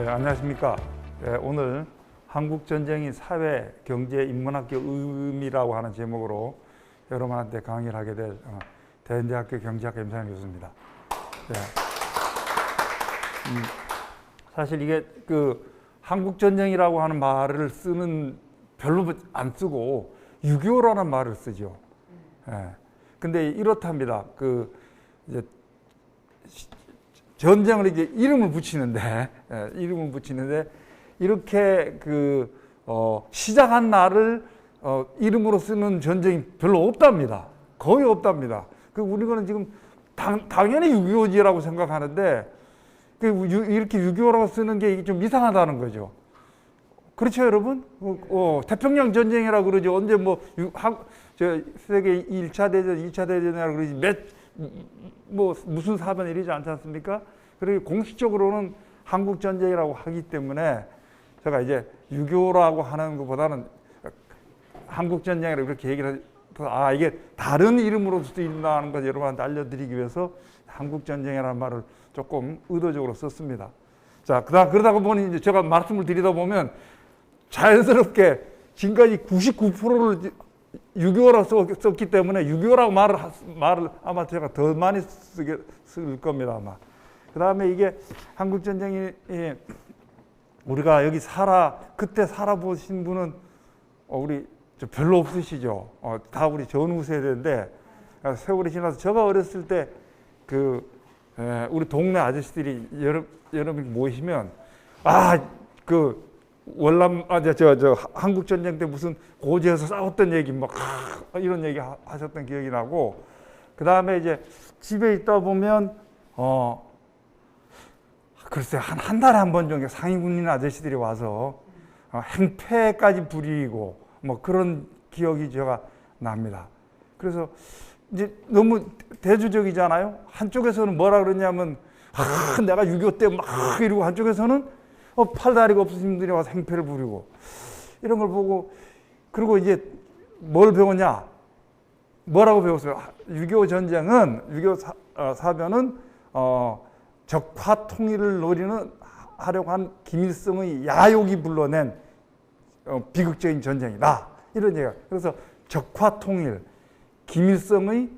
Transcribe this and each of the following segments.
안녕하십니까. 오늘 한국전쟁이 사회, 경제, 인문학적 의미라고 하는 제목으로 여러분한테 강의를 하게 될 대한대학교 경제학과 임상현 교수입니다. 사실 이게 한국전쟁이라고 하는 말을 쓰는 별로 안 쓰고 6.25라는 말을 쓰죠. 근데 이렇답니다. 이제 전쟁을 이제 이름을 붙이는데 이렇게 시작한 날을 이름으로 쓰는 전쟁이 별로 없답니다. 거의 없답니다. 우리는 지금 당연히 6.25지라고 생각하는데 이렇게 6.25라고 쓰는 게 좀 이상하다는 거죠. 그렇죠, 여러분? 태평양 전쟁이라고 그러죠. 언제 세계 1차 대전, 2차 대전이라고 그러지 무슨 사변 일이지 않지 않습니까? 그리고 공식적으로는 한국 전쟁이라고 하기 때문에 제가 이제 6.25라고 하는 것보다는 한국 전쟁이라고 이렇게 얘기를 해서 이게 다른 이름으로 쓰인다는 걸 여러분한테 알려드리기 위해서 한국 전쟁이라는 말을 조금 의도적으로 썼습니다. 자, 그러다가 보니 이제 제가 말씀을 드리다 보면 자연스럽게 지금까지 99%를 6.25라고 썼기 때문에 6.25라고 말을 아마 제가 더 많이 쓸 겁니다, 아마. 그 다음에 이게 한국전쟁이, 우리가 여기 그때 살아보신 분은, 우리 별로 없으시죠. 다 우리 전후 세대인데, 세월이 지나서 제가 어렸을 때, 우리 동네 아저씨들이 여러분 모이시면, 한국전쟁 때 무슨 고지에서 싸웠던 얘기, 이런 얘기 하셨던 기억이 나고, 그 다음에 이제 집에 있다 보면, 글쎄, 한 달에 한 번 정도 상위군인 아저씨들이 와서 행패까지 부리고, 그런 기억이 제가 납니다. 그래서 이제 너무 대주적이잖아요? 한쪽에서는 뭐라 그러냐면, 내가 6.25 때 이러고 한쪽에서는 팔다리가 없으신 분들이 와서 행패를 부리고 이런 걸 보고 그리고 이제 뭘 배웠냐? 뭐라고 배웠어요? 6.25 전쟁은 6.25 사변은 적화 통일을 하려고 한 김일성의 야욕이 불러낸 비극적인 전쟁이다. 이런 얘기가. 그래서 적화 통일, 김일성의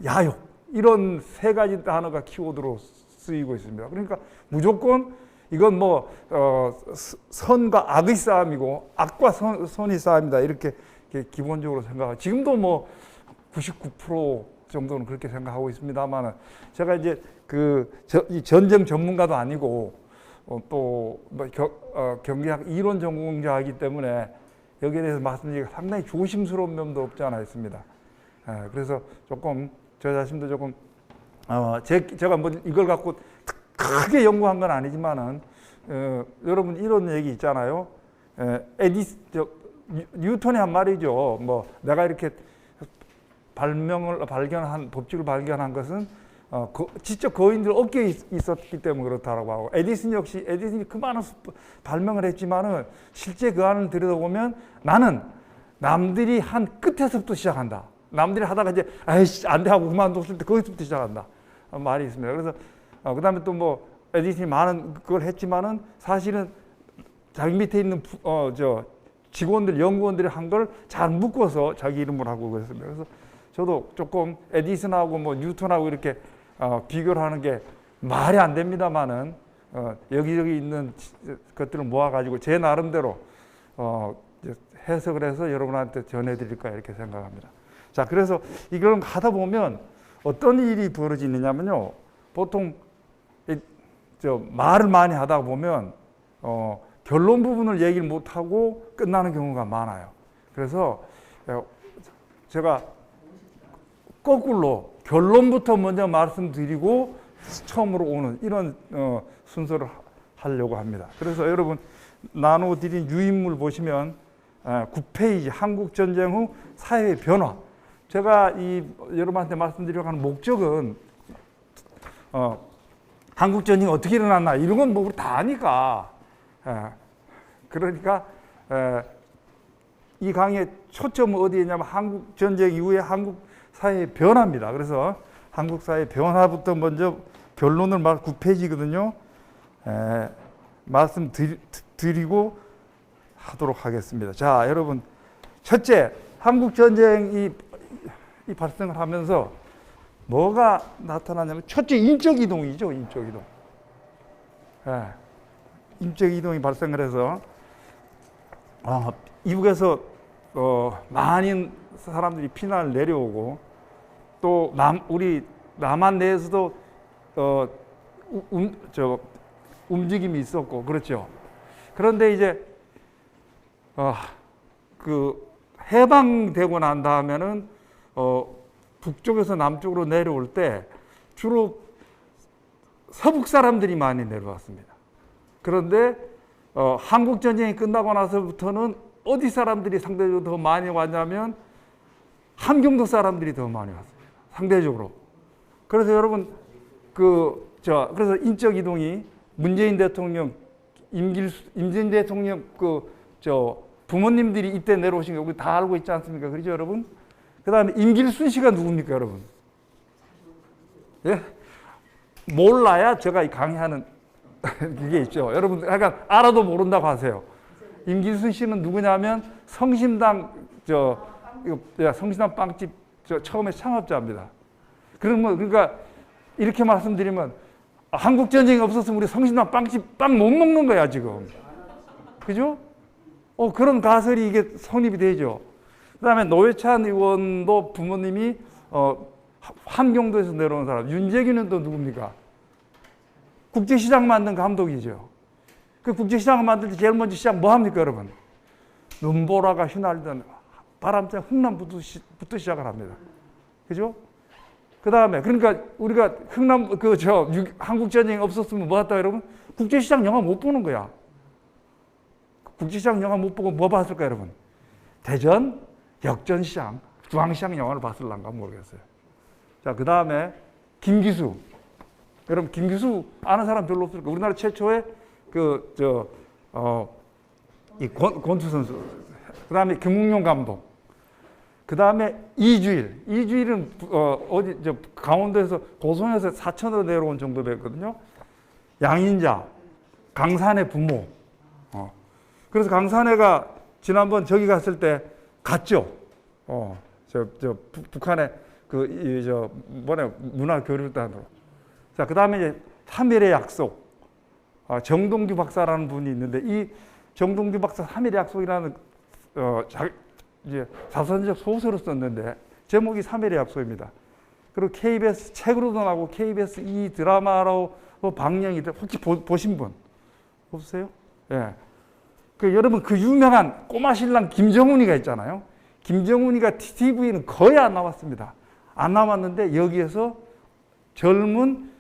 야욕 이런 세 가지 단어가 키워드로 쓰이고 있습니다. 그러니까 무조건 이건 선과 악의 싸움이고 악과 선의 싸움이다 이렇게 기본적으로 생각하고 지금도 99% 정도는 그렇게 생각하고 있습니다만 제가 이제 이 전쟁 전문가도 아니고 또 경제학 이론 전공자이기 때문에 여기에 대해서 말씀드리기가 상당히 조심스러운 면도 없지 않아 있습니다. 그래서 조금 저 자신도 조금 제가 이걸 갖고 크게 연구한 건 아니지만은 여러분 이런 얘기 있잖아요. 뉴턴이 한 말이죠. 내가 이렇게 법칙을 발견한 것은 직접 거인들 어깨에 있었기 때문에 그렇다라고 하고 에디슨이 그 많은 발명을 했지만은 실제 그 안을 들여다보면 나는 남들이 한 끝에서부터 시작한다. 남들이 하다가 이제 안 돼 하고 그만뒀을 때 거기서부터 시작한다. 말이 있습니다. 그래서 그 다음에 또 에디슨이 많은 그걸 했지만은 사실은 자기 밑에 있는 직원들, 연구원들이 한 걸 잘 묶어서 자기 이름으로 하고 그랬습니다. 그래서 저도 조금 에디슨하고 뉴턴하고 이렇게 비교를 하는 게 말이 안 됩니다만은 여기저기 있는 것들을 모아가지고 제 나름대로 해석을 해서 여러분한테 전해드릴까 이렇게 생각합니다. 자, 그래서 이걸 하다 보면 어떤 일이 벌어지느냐면요. 보통 말을 많이 하다 보면 결론 부분을 얘기를 못하고 끝나는 경우가 많아요. 그래서 제가 거꾸로 결론부터 먼저 말씀드리고 처음으로 오는 이런 순서를 하려고 합니다. 그래서 여러분 나눠드린 유인물 보시면 9페이지 한국전쟁 후 사회의 변화. 제가 여러분한테 말씀드리려고 하는 목적은 한국전쟁이 어떻게 일어났나 이런 건 우리 다 아니까. 그러니까 이 강의의 초점은 어디에냐면 한국전쟁 이후에 한국 사회의 변화입니다. 그래서 한국 사회의 변화부터 먼저 결론을 9페이지거든요. 말씀드리고 하도록 하겠습니다. 자, 여러분, 첫째, 한국 전쟁이 발생을 하면서 뭐가 나타나냐면 첫째 인적 이동이죠. 인적 이동. 예, 인적 이동이 발생을 해서 이북에서 많은 사람들이 피난을 내려오고 또 우리 남한 내에서도 움직임이 있었고 그렇죠. 그런데 이제 그 해방되고 난 다음에는 북쪽에서 남쪽으로 내려올 때 주로 서북 사람들이 많이 내려왔습니다. 그런데 한국 전쟁이 끝나고 나서부터는 어디 사람들이 상대적으로 더 많이 왔냐면 함경도 사람들이 더 많이 왔습니다. 상대적으로. 그래서 여러분 그래서 인적 이동이 문재인 대통령, 임진 대통령 부모님들이 이때 내려오신 거 우리 다 알고 있지 않습니까? 그렇죠, 여러분? 그 다음에 임길순 씨가 누굽니까, 여러분? 예? 몰라야 제가 강의하는 그게 있죠. 여러분, 약간 알아도 모른다고 하세요. 임길순 씨는 누구냐면 성심당 성심당 빵집 처음에 창업자입니다. 그러니까 이렇게 말씀드리면 한국 전쟁이 없었으면 우리 성심당 빵집 빵 못 먹는 거야 지금. 그죠? 그런 가설이 이게 성립이 되죠. 그다음에 노회찬 의원도 부모님이 함경도에서 내려온 사람. 윤재균은 또 누굽니까? 국제시장 만든 감독이죠. 그 국제시장을 만들 때 제일 먼저 시작 뭐 합니까, 여러분? 눈보라가 휘날리던 바람장 흥남부터 시작을 합니다. 그죠? 그 다음에 그러니까 우리가 한국 전쟁이 없었으면 뭐 했다, 여러분? 국제시장 영화 못 보는 거야. 국제시장 영화 못 보고 뭐 봤을까, 여러분? 대전 역전시장, 중앙시장 영화를 봤을란가 모르겠어요. 자, 그 다음에 김기수. 여러분, 김기수 아는 사람 별로 없을 거예요. 우리나라 최초의 권투 선수. 그 다음에 김웅용 감독. 그 다음에 이주일. 이주일은 강원도에서 고성에서 사천으로 내려온 정도 됐거든요. 양인자, 강산의 부모. 그래서 강산해가 지난번 저기 갔을 때 갔죠. 북한에 문화 교류단으로. 자, 그 다음에 이제 3일의 약속. 정동규 박사라는 분이 있는데 이 정동규 박사 3일의 약속이라는 이제 자선적 소설을 썼는데 제목이 3일의 약속입니다. 그리고 KBS 책으로도 나오고 KBS 이 드라마로 방영이 돼. 혹시 보신 분 없으세요? 예. 여러분 그 유명한 꼬마 신랑 김정훈이가 있잖아요. 김정훈이가 TV는 거의 안 나왔습니다. 안 나왔는데 여기에서 젊은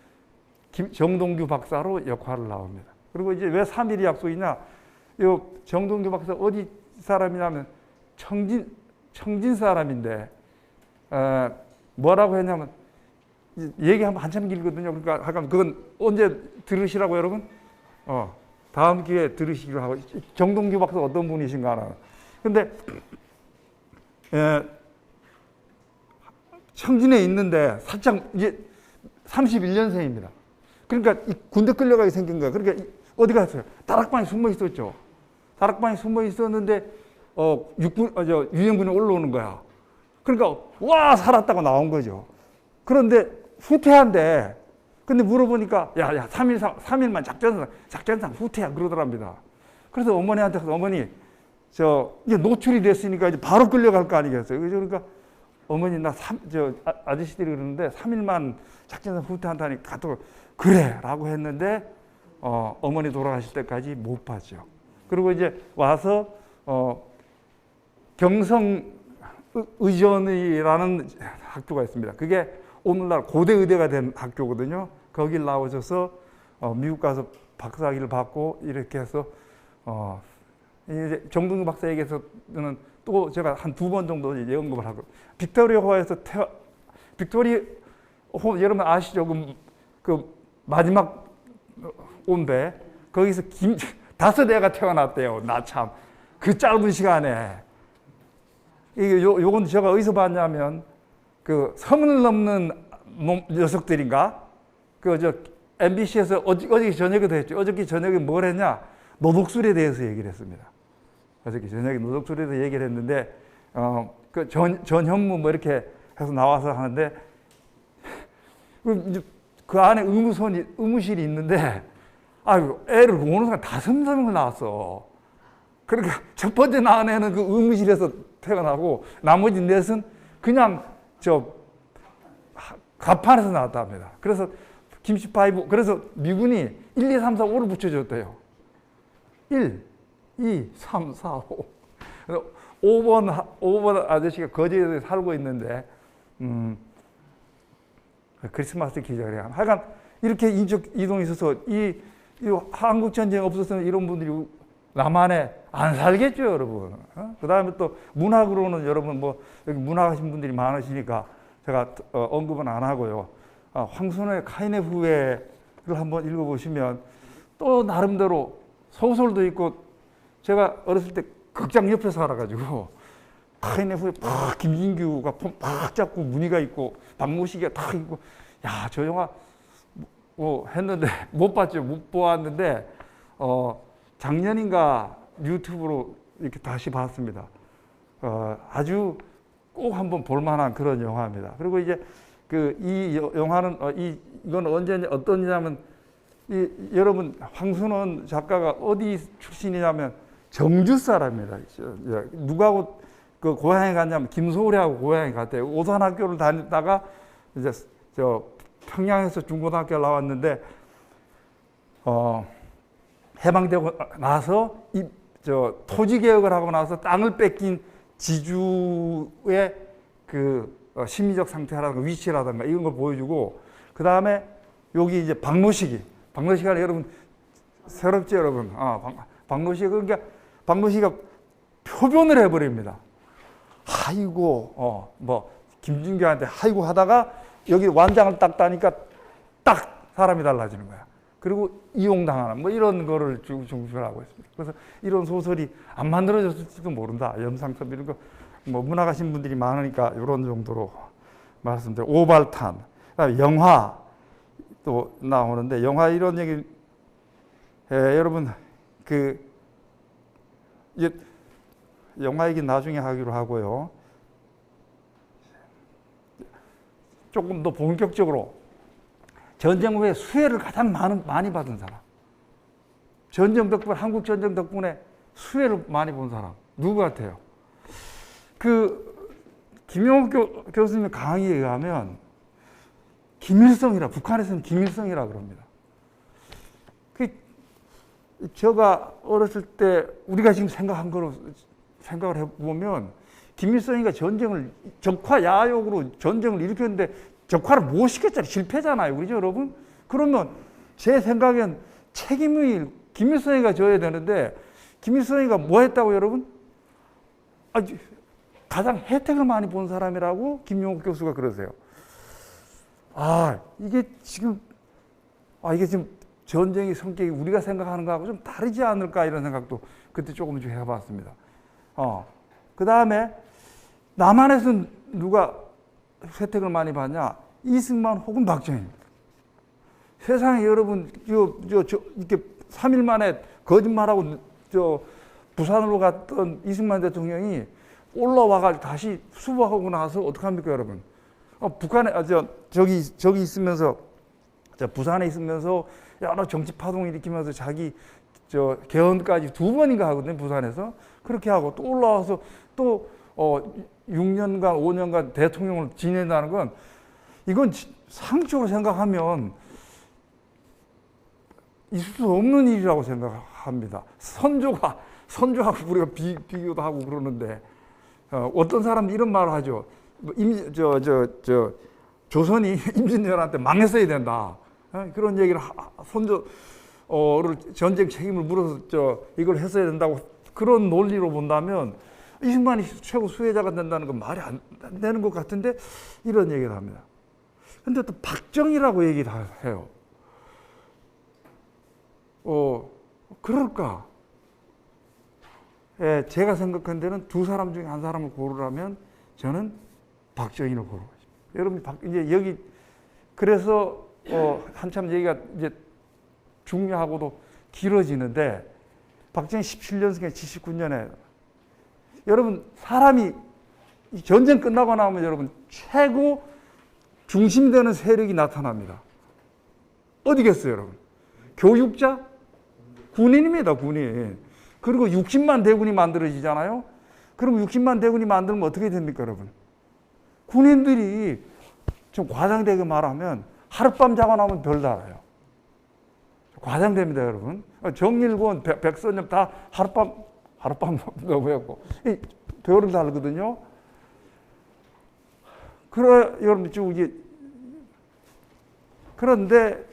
정동규 박사로 역할을 나옵니다. 그리고 이제 왜 3일이 약속이냐? 이 정동규 박사 어디 사람이냐면 청진 사람인데 뭐라고 했냐면 얘기하면 한참 길거든요. 그러니까 그건 언제 들으시라고 여러분? 다음 기회에 들으시기로 하고. 정동규 박사 어떤 분이신가 알아요. 근데 청진에 있는데 살짝 이제 31년생입니다. 그러니까 군대 끌려가게 생긴 거야. 그러니까 어디 갔어요? 다락방에 숨어 있었죠. 다락방에 숨어 있었는데 유영군이 올라오는 거야. 그러니까 와 살았다고 나온 거죠. 그런데 후퇴한데 근데 물어보니까 야 3일만 작전상 후퇴야 그러더랍니다. 그래서 어머니한테 어머니 이제 노출이 됐으니까 이제 바로 끌려갈 거 아니겠어요. 그러니까 어머니 아저씨들이 그러는데 3일만 작전상 후퇴한다니 가도 그래라고 했는데 어머니 돌아가실 때까지 못 봤죠. 그리고 이제 와서 경성의전이라는 학교가 있습니다. 그게 오늘날 고대 의대가 된 학교거든요. 거길 나오셔서 미국 가서 박사학위를 받고 이렇게 해서 이제 정동규 박사에게서는 또 제가 한 2번 정도 연극을 하고 빅토리아호에서 빅토리아호 여러분 아시죠? 그 마지막 온배 거기서 5애가 태어났대요. 나 참 그 짧은 시간에 요건 제가 어디서 봤냐면 그 30을 넘는 녀석들인가 MBC에서 어저께 저녁에도 했죠. 어저께 저녁에 뭘 했냐? 노독술에 대해서 얘기를 했습니다. 어저께 저녁에 노독술에 대해서 얘기를 했는데, 그 전현무 뭐 이렇게 해서 나와서 하는데, 그 안에 의무실이 있는데, 아유, 애를 보는 순간 5명을 낳았어. 그러니까 첫 번째 낳은 애는 그 의무실에서 태어나고, 나머지 넷은 그냥 가판에서 나왔다 합니다. 그래서 김치5, 그래서 미군이 1, 2, 3, 4, 5를 붙여줬대요. 1, 2, 3, 4, 5. 5번 아저씨가 거제도에 살고 있는데, 크리스마스 기자를 하여간 이렇게 이동이 있어서 이 한국 전쟁 없었으면 이런 분들이 남한에 안 살겠죠, 여러분. 그 다음에 또 문학으로는 여러분 뭐 여기 문학하신 분들이 많으시니까 제가 언급은 안 하고요. 황선호의 카인의 후예를 한번 읽어보시면 또 나름대로 소설도 있고, 제가 어렸을 때 극장 옆에 살아가지고 카인의 후예 팍 김진규가 팍 잡고 무늬가 있고 박모식이가 탁 있고, 야, 저 영화 뭐 했는데 못 봤죠. 못 보았는데 작년인가 유튜브로 이렇게 다시 봤습니다. 아주 꼭 한번 볼만한 그런 영화입니다. 그리고 이제 이 영화는 이건 언제 어떠냐면, 여러분 황순원 작가가 어디 출신이냐면 정주 사람입니다. 누구하고 그 고향에 갔냐면 김소울이하고 고향에 갔대요. 오산학교를 다녔다가 이제 평양에서 중고등학교 나왔는데 해방되고 나서 토지 개혁을 하고 나서 땅을 뺏긴 지주의 그 심리적 상태라든가 위치라든가 이런 걸 보여주고, 그 다음에 여기 이제 박노식이 여러분 새롭죠, 여러분. 박노식, 그러니까 박노식이가 표변을 해버립니다. 아이고, 뭐 김진규한테 아이고 하다가 여기 완장을 딱 따니까 딱 사람이 달라지는 거야. 그리고 이용당하는 뭐 이런 거를 중심하고 있습니다. 그래서 이런 소설이 안 만들어졌을지도 모른다. 염상섭 이런 거 뭐 문학하신 분들이 많으니까 이런 정도로 말씀드려요. 오발탄, 그다음에 영화 또 나오는데, 영화 이런 얘기 여러분 영화 얘기 나중에 하기로 하고요. 조금 더 본격적으로 전쟁 후에 수혜를 가장 많이 받은 사람, 한국 전쟁 덕분에 수혜를 많이 본 사람 누구 같아요? 김용옥 교수님 강의에 의하면 북한에서는 김일성이라 그럽니다. 제가 어렸을 때 우리가 지금 생각을 해보면 김일성이가 적화 야욕으로 전쟁을 일으켰는데 적화를 못 시켰잖아요. 실패잖아요. 그렇죠, 여러분? 그러면 제 생각엔 책임을 김일성이가 져야 되는데, 김일성이가 뭐 했다고, 여러분? 가장 혜택을 많이 본 사람이라고 김용옥 교수가 그러세요. 이게 지금 전쟁의 성격이 우리가 생각하는 거하고 좀 다르지 않을까, 이런 생각도 그때 조금씩 해봤습니다. 그 다음에 남한에서는 누가 혜택을 많이 받냐? 이승만 혹은 박정희입니다. 세상에 여러분, 이렇게 3일 만에 거짓말하고 부산으로 갔던 이승만 대통령이 올라와가지고 다시 수복하고 나서 어떡합니까, 여러분? 북한에, 저기 있으면서, 부산에 있으면서 여러 정치 파동을 일으키면서 자기 개헌까지 2번인가 하거든요, 부산에서. 그렇게 하고 또 올라와서 또 6년간 5년간 대통령을 지낸다는 건, 이건 상식적으로 생각하면 있을 수 없는 일이라고 생각합니다. 선조하고 우리가 비교도 하고 그러는데, 어떤 사람은 이런 말을 하죠. 조선이 임진왜란한테 망했어야 된다. 그런 얘기를 선조를 전쟁 책임을 물어서 이걸 했어야 된다고, 그런 논리로 본다면 이승만이 최고 수혜자가 된다는 건 말이 안 되는 것 같은데 이런 얘기를 합니다. 근데 또 박정희라고 얘기를 해요. 그럴까? 제가 생각한 데는 두 사람 중에 한 사람을 고르라면 저는 박정희를 고르고 싶습니다. 여러분, 이제 여기, 그래서 한참 얘기가 이제 중요하고도 길어지는데 박정희 17년생에 79년에 여러분 사람이 전쟁 끝나고 나면 여러분 최고 중심되는 세력이 나타납니다. 어디겠어요, 여러분? 교육자? 군인입니다, 군인. 그리고 60만 대군이 만들어지잖아요. 그럼 60만 대군이 만들면 어떻게 됩니까, 여러분? 군인들이 좀 과장되게 말하면 하룻밤 자고 나면 별 달아요. 과장됩니다, 여러분. 정일권, 백선엽 다 하룻밤 너무했고 별을 달거든요. 그래, 여러분, 그런데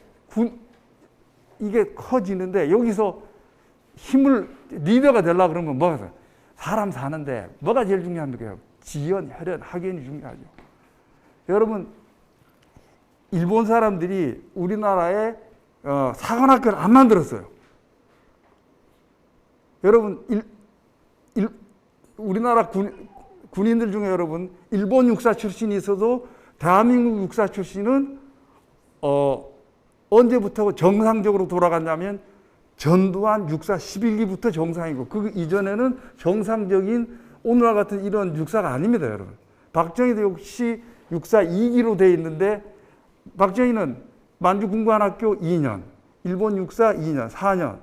이게 커지는데 여기서 힘을 리더가 되려고 그러면 뭐가 있어요? 사람 사는데 뭐가 제일 중요합니까? 지연, 혈연, 학연이 중요하죠. 여러분, 일본 사람들이 우리나라에 사관학교를 안 만들었어요. 여러분, 우리나라 군인들 중에 여러분 일본 육사 출신이 있어도 대한민국 육사 출신은 언제부터 정상적으로 돌아갔냐면 전두환 육사 11기부터 정상이고 그 이전에는 정상적인 오늘날 같은 이런 육사가 아닙니다, 여러분. 박정희도 역시 육사 2기로 돼 있는데 박정희는 만주군관학교 2년, 일본 육사 2년, 4년.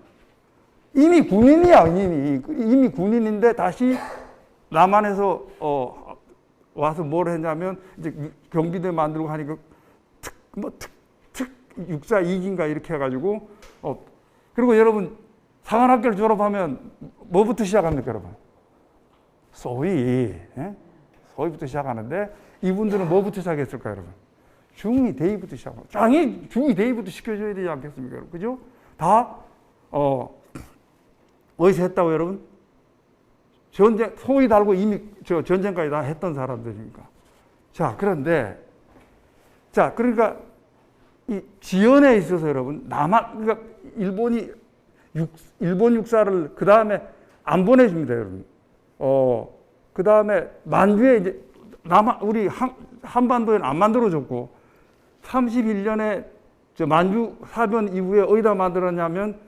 이미 군인이야, 이미 군인인데 다시 남한에서 와서 뭘 했냐면 이제 경비대 만들고 하니까 특 육사 2기인가 이렇게 해가지고 그리고 여러분 사관학교를 졸업하면 뭐부터 시작합니까, 여러분? 소위, 소위부터 시작하는데 이분들은 뭐부터 시작했을까요, 여러분? 중위 대위부터 시작하고 중위 대위부터 시켜줘야 되지 않겠습니까, 여러분? 그죠? 다 어디서 했다고, 여러분? 전쟁 소위 달고 이미 전쟁까지 다 했던 사람들이니까. 자, 그런데 그러니까 이 지연에 있어서 여러분 그러니까 일본 육사를 그 다음에 안 보내줍니다, 여러분. 그 다음에 만주에 이제 우리 한반도에는 안 만들어줬고 31년에 만주 사변 이후에 어디다 만들었냐면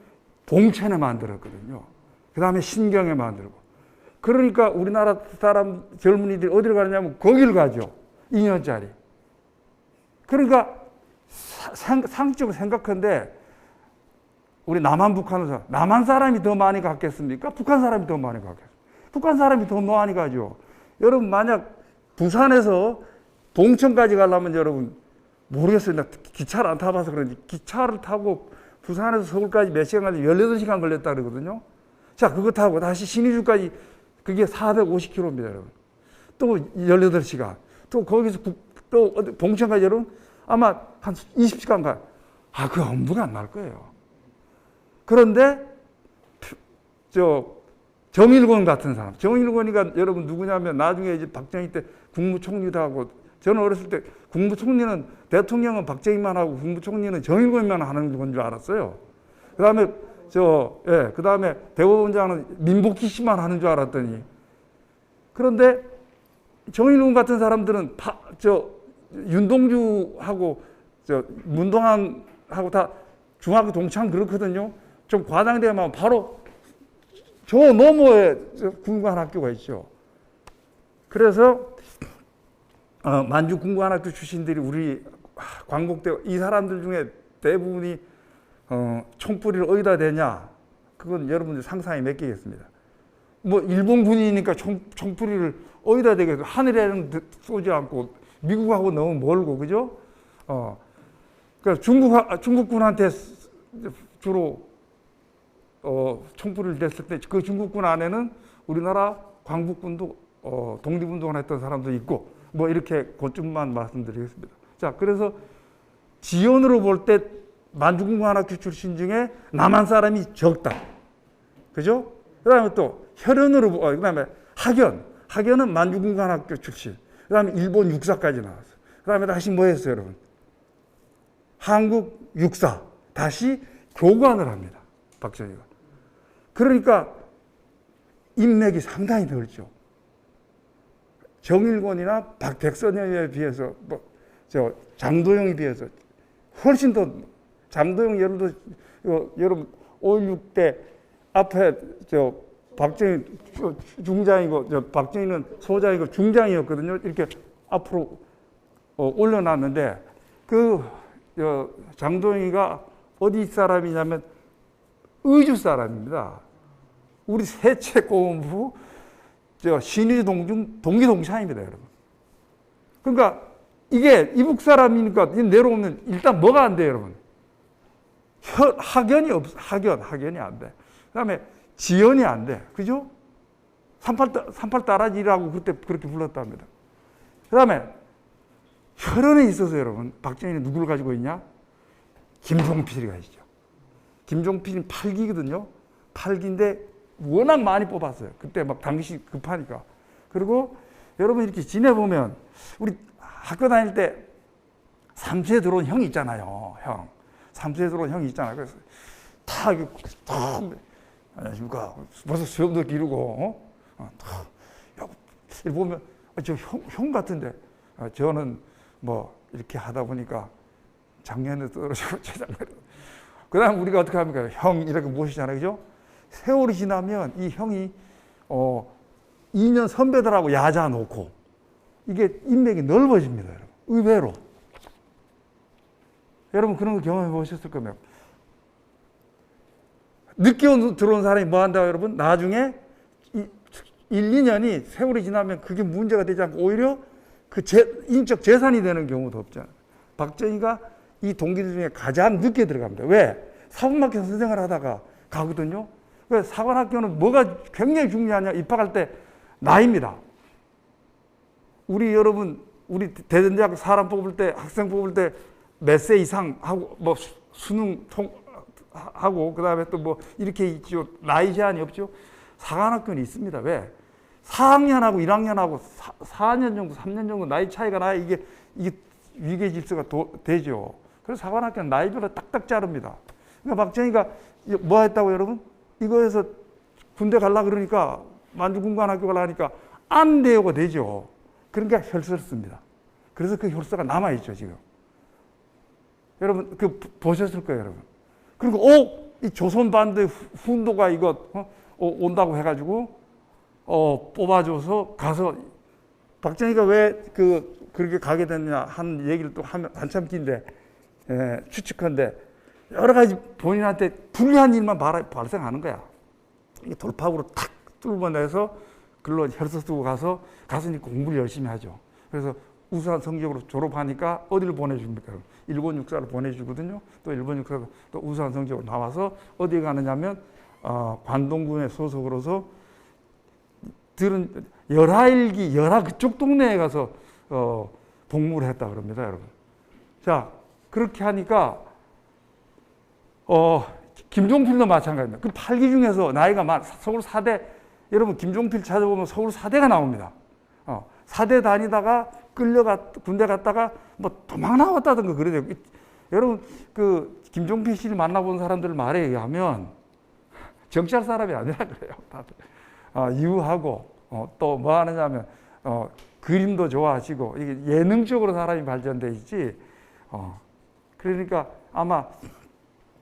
봉천에 만들었거든요. 그 다음에 신경에 만들고. 그러니까 우리나라 사람 젊은이들이 어디를 가느냐면 거기를 가죠. 2년짜리. 그러니까 상식적으로 생각하는데 우리 남한 북한은 남한 사람이 더 많이 갔겠습니까? 북한 사람이 더 많이 갔겠습니까? 북한 사람이 더 많이 가죠. 여러분 만약 부산에서 봉천까지 가려면 여러분 모르겠어요. 나 기차를 안 타봐서 그런지 기차를 타고 부산에서 서울까지 몇 시간 가지 18시간 걸렸다 그러거든요. 자, 그거 타고 다시 신의주까지 그게 450km입니다, 여러분. 또 18시간. 또 거기서 또 봉천까지 여러분 아마 한 20시간 가요. 그 엄두가 안 날 거예요. 그런데 정일권 같은 사람. 정일권이가 여러분 누구냐면 나중에 이제 박정희 때 국무총리도 하고 저는 어렸을 때 국무총리는 대통령은 박정희만 하고 국무총리는 정일권만 하는 건 줄 알았어요. 그다음에 그다음에 대법원장은 민복희 씨만 하는 줄 알았더니 그런데 정일권 같은 사람들은 윤동주하고 문동환하고 다 중학교 동창 그렇거든요. 좀 과장되면 바로 저 너머에 군관학교가 있죠. 그래서 만주 군관학교 출신들이 우리 광복대 이 사람들 중에 대부분이 총뿌리를 어디다 대냐? 그건 여러분들 상상이 몇 개겠습니다. 뭐 일본 군이니까 총뿌리를 어디다 대겠어요? 하늘에는 쏘지 않고 미국하고 너무 멀고 그죠? 그러니까 중국군한테 주로 총뿌리를 댔을 때 그 중국군 안에는 우리나라 광복군도 독립운동을 했던 사람도 있고 뭐 이렇게 그쯤만 말씀드리겠습니다. 자, 그래서 지연으로 볼 때 만주군관학교 출신 중에 남한 사람이 적다. 그죠? 그 다음에 또 혈연으로, 그 다음에 학연은 만주군관학교 출신. 그 다음에 일본 육사까지 나왔어요. 그 다음에 다시 뭐 했어요, 여러분? 한국 육사. 다시 교관을 합니다. 박정희가. 그러니까 인맥이 상당히 넓죠. 정일권이나 백선엽에 비해서, 장도영에 비해서 훨씬 더 장도영 예를 들어 여러분 5.16 때 앞에 박정희 중장이고 박정희는 소장이고 중장이었거든요. 이렇게 앞으로 올려놨는데 장도영이가 어디 사람이냐면 의주 사람입니다. 우리 세체 고문부 신의 동기 동창입니다, 여러분. 그러니까 이게 이북 사람이니까 내려오면 일단 뭐가 안 돼요, 여러분? 학연이 학연이 안 돼. 그다음에 지연이 안 돼, 그죠? 38 따라지라고 그때 그렇게 불렀답니다. 그다음에 혈연에 있어서 여러분, 박정희는 누구를 가지고 있냐? 김종필이 가지죠. 김종필은 8기거든요. 8기인데 워낙 많이 뽑았어요. 그때 막 당시 급하니까. 그리고 여러분 이렇게 지내보면 우리 학교 다닐 때 삼수에 들어온 형이 있잖아요. 형. 삼수에 들어온 형이 있잖아요. 그래서 다 안녕하십니까. 벌써 수염도 기르고, 이렇게 보면 저 형 같은데 저는 뭐 이렇게 하다 보니까 작년에 떨어지고 재작년에. 그 다음 우리가 어떻게 합니까? 형 이렇게 모시잖아요. 그죠? 세월이 지나면 이 형이 2년 선배들하고 야자 놓고 이게 인맥이 넓어집니다. 여러분. 의외로. 여러분 그런 거 경험해 보셨을 겁니다. 늦게 들어온 사람이 뭐 한다고 여러분? 나중에 1, 2년이 세월이 지나면 그게 문제가 되지 않고 오히려 그 인적 재산이 되는 경우도 없잖아요. 박정희가 이 동기들 중에 가장 늦게 들어갑니다. 왜? 사관학교 선생을 하다가 가거든요. 그래서 사관학교는 뭐가 굉장히 중요하냐? 입학할 때 나이입니다. 여러분, 우리 대전대학 사람 뽑을 때, 학생 뽑을 때 몇 세 이상 하고, 뭐 수능 하고, 그 다음에 또 뭐 이렇게 있죠. 나이 제한이 없죠. 사관학교는 있습니다. 왜? 4학년하고 1학년하고 4년 정도, 3년 정도 나이 차이가 나야 이게 위계 질서가 되죠. 그래서 사관학교는 나이별로 딱딱 자릅니다. 그러니까 박정희가 뭐 했다고 여러분? 이거에서 군대 가려고 그러니까 만주군관학교 가려고 하니까 안 돼요가 되죠. 그러니까 혈서를 씁니다. 그래서 그 혈서가 남아있죠, 지금. 여러분, 보셨을 거예요, 여러분. 그리고, 이 조선반대 훈도가 이거, 온다고 해가지고, 뽑아줘서 가서, 박정희가 왜 그렇게 가게 됐냐 한 얘기를 또 하면 한참 긴데, 추측한데, 여러 가지 본인한테 불리한 일만 발생하는 거야. 이게 돌파구로 탁 뚫어내서 글로 혈서 쓰고 가서 이제 공부를 열심히 하죠. 그래서 우수한 성적으로 졸업하니까 어디를 보내줍니까? 일본 육사를 보내주거든요. 또 일본 육사가 또 우수한 성적으로 나와서 어디에 가느냐면 관동군의 소속으로서 열하일기 그쪽 동네에 가서 복무를 했다 그럽니다, 여러분. 자, 그렇게 하니까 김종필도 마찬가지입니다. 그 8기 중에서 나이가 서울 4대, 여러분 김종필 찾아보면 서울 4대가 나옵니다. 4대 다니다가 군대 갔다가 뭐 도망 나왔다든가 그래요. 여러분 김종필 씨를 만나본 사람들 말에 의하면 정치할 사람이 아니라 그래요. 다들 이유하고 또 뭐 하느냐면 그림도 좋아하시고 이게 예능적으로 사람이 발전돼 있지. 그러니까 아마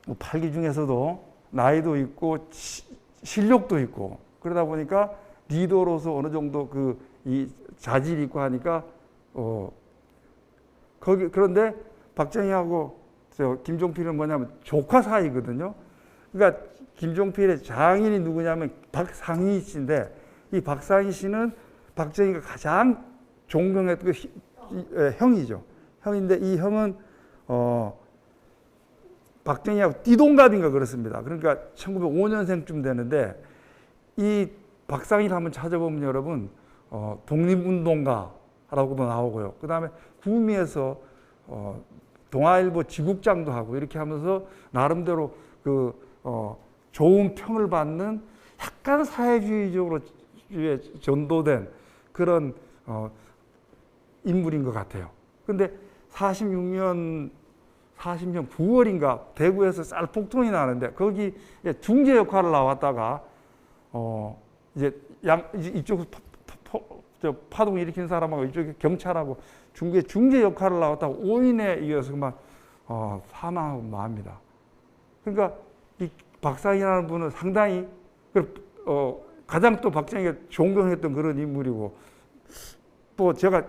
8기 중에서도 나이도 있고 실력도 있고 그러다 보니까 리더로서 어느 정도 이 자질이 있고 하니까 그런데 박정희하고 김종필은 뭐냐면 조카 사이거든요. 그러니까 김종필의 장인이 누구냐면 박상희 씨인데 이 박상희 씨는 박정희가 가장 존경했던 형이죠. 형인데 이 형은 박정희하고 띠동갑인가 그렇습니다. 그러니까 1905년생쯤 되는데 이 박상희를 한번 찾아보면 여러분 독립운동가라고도 나오고요. 그 다음에 구미에서 동아일보 지국장도 하고 이렇게 하면서 나름대로 좋은 평을 받는 약간 사회주의적으로 전도된 그런 인물인 것 같아요. 근데 40년 9월인가 대구에서 쌀폭동이 나는데 거기 중재 역할을 나왔다가 이제 이쪽 파동 일으킨 사람하고 이쪽에 경찰하고 중재 역할을 나왔다가 5인에 이어서 막 사망하고 맙니다. 그러니까 이 박상이라는 분은 상당히 가장 또 박정희가 존경했던 그런 인물이고, 또 제가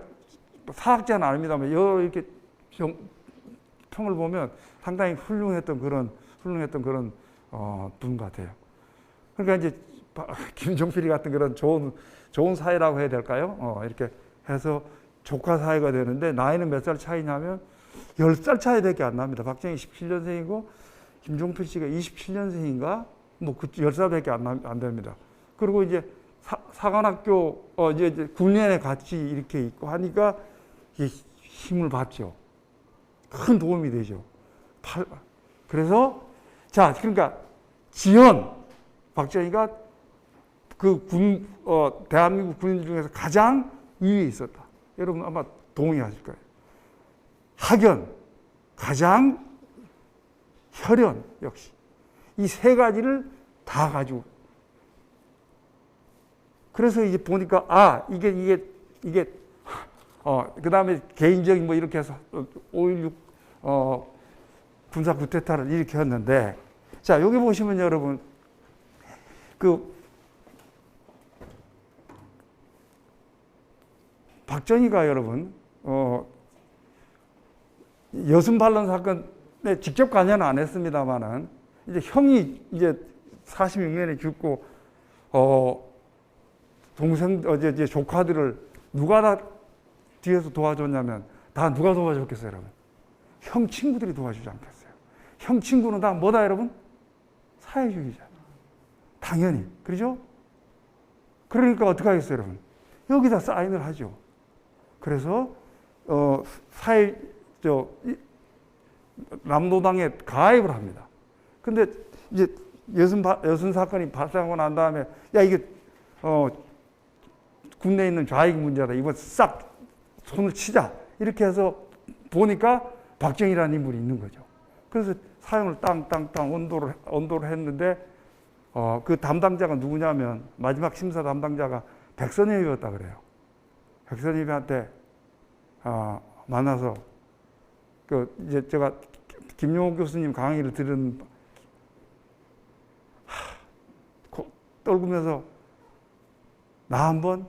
사학자는 아닙니다만 여러 이렇게 평을 보면 상당히 훌륭했던 그런 분 같아요. 그러니까 이제 김종필이 같은 그런 좋은 사이라고 해야 될까요? 이렇게 해서 조카 사이가 되는데, 나이는 몇 살 차이냐면 10살 차이밖에 안 납니다. 박정희 17년생이고 김종필 씨가 27년생인가? 뭐 10살밖에 안 됩니다. 그리고 이제 사관학교 이제 군련에 같이 이렇게 있고 하니까 힘을 받죠. 큰 도움이 되죠. 그래서 그러니까 박정희가 대한민국 군인 중에서 가장 위에 있었다. 여러분 아마 동의하실 거예요. 학연, 가장, 혈연 역시 이 세 가지를 다 가지고. 그래서 이제 보니까 이게 그 다음에 개인적인 뭐 이렇게 해서 5.16 군사 쿠데타를 이렇게 했는데, 자 여기 보시면 여러분 박정희가 여러분 여순 반론 사건에 직접 관여는 안 했습니다만은 이제 형이 이제 46년에 죽고 동생 이제 조카들을 누가 다 뒤에서 도와줬냐면 다 누가 도와줬겠어요, 여러분? 형 친구들이 도와주지 않겠어요? 형 친구는 다 뭐다, 여러분? 사회주의자. 당연히. 그러죠? 그러니까 어떻게 하겠어요, 여러분? 여기다 사인을 하죠. 그래서 남노당에 가입을 합니다. 근데 이제 여순 사건이 발생하고 난 다음에 이게 국내에 있는 좌익 문제다. 이거 싹 손을 치자. 이렇게 해서 보니까 박정희라는 인물이 있는 거죠. 그래서 사형을 땅땅땅 언도를 했는데 그 담당자가 누구냐면 마지막 심사 담당자가 백선엽이었다 그래요. 백선엽한테 만나서 이제 제가 김용옥 교수님 강의를 들은 떨구면서 나 한번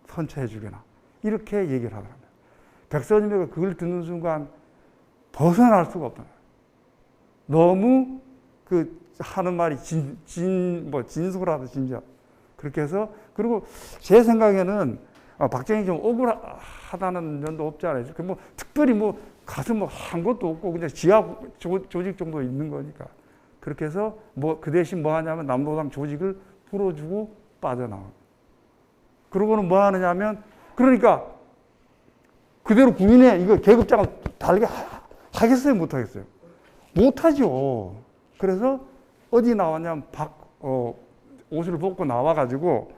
선처해 주게나 이렇게 얘기를 하더랍니다. 백선엽이가 그걸 듣는 순간 벗어날 수가 없다. 너무 하는 말이 진솔하다 진짜. 그렇게 해서 그리고 제 생각에는 박정희 좀 억울하다는 면도 없지 않아요. 특별히 가서 한 것도 없고 그냥 지하 조직 정도 있는 거니까. 그렇게 해서 그 대신 뭐 하냐면 남노당 조직을 풀어주고 빠져나와. 그러고는 뭐 하느냐면 그러니까 그대로 군인의 이거 계급장을 달게 하겠어요, 못 하겠어요? 못 하죠. 그래서 어디 나왔냐면 옷을 벗고 나와가지고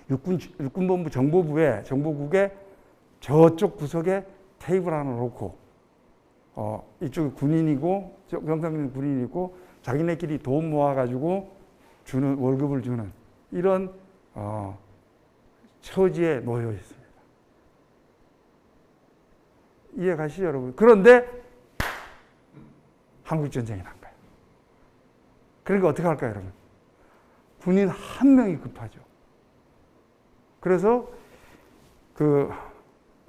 육군본부 정보국에 저쪽 구석에 테이블 하나 놓고 이쪽에 군인이고 경상도 군인이고 자기네끼리 돈 모아가지고 월급을 주는 이런 처지에 놓여 있습니다. 이해 가시죠, 여러분? 그런데 한국전쟁이 난 거예요. 그러니까 어떻게 할까요, 여러분? 군인 한 명이 급하죠. 그래서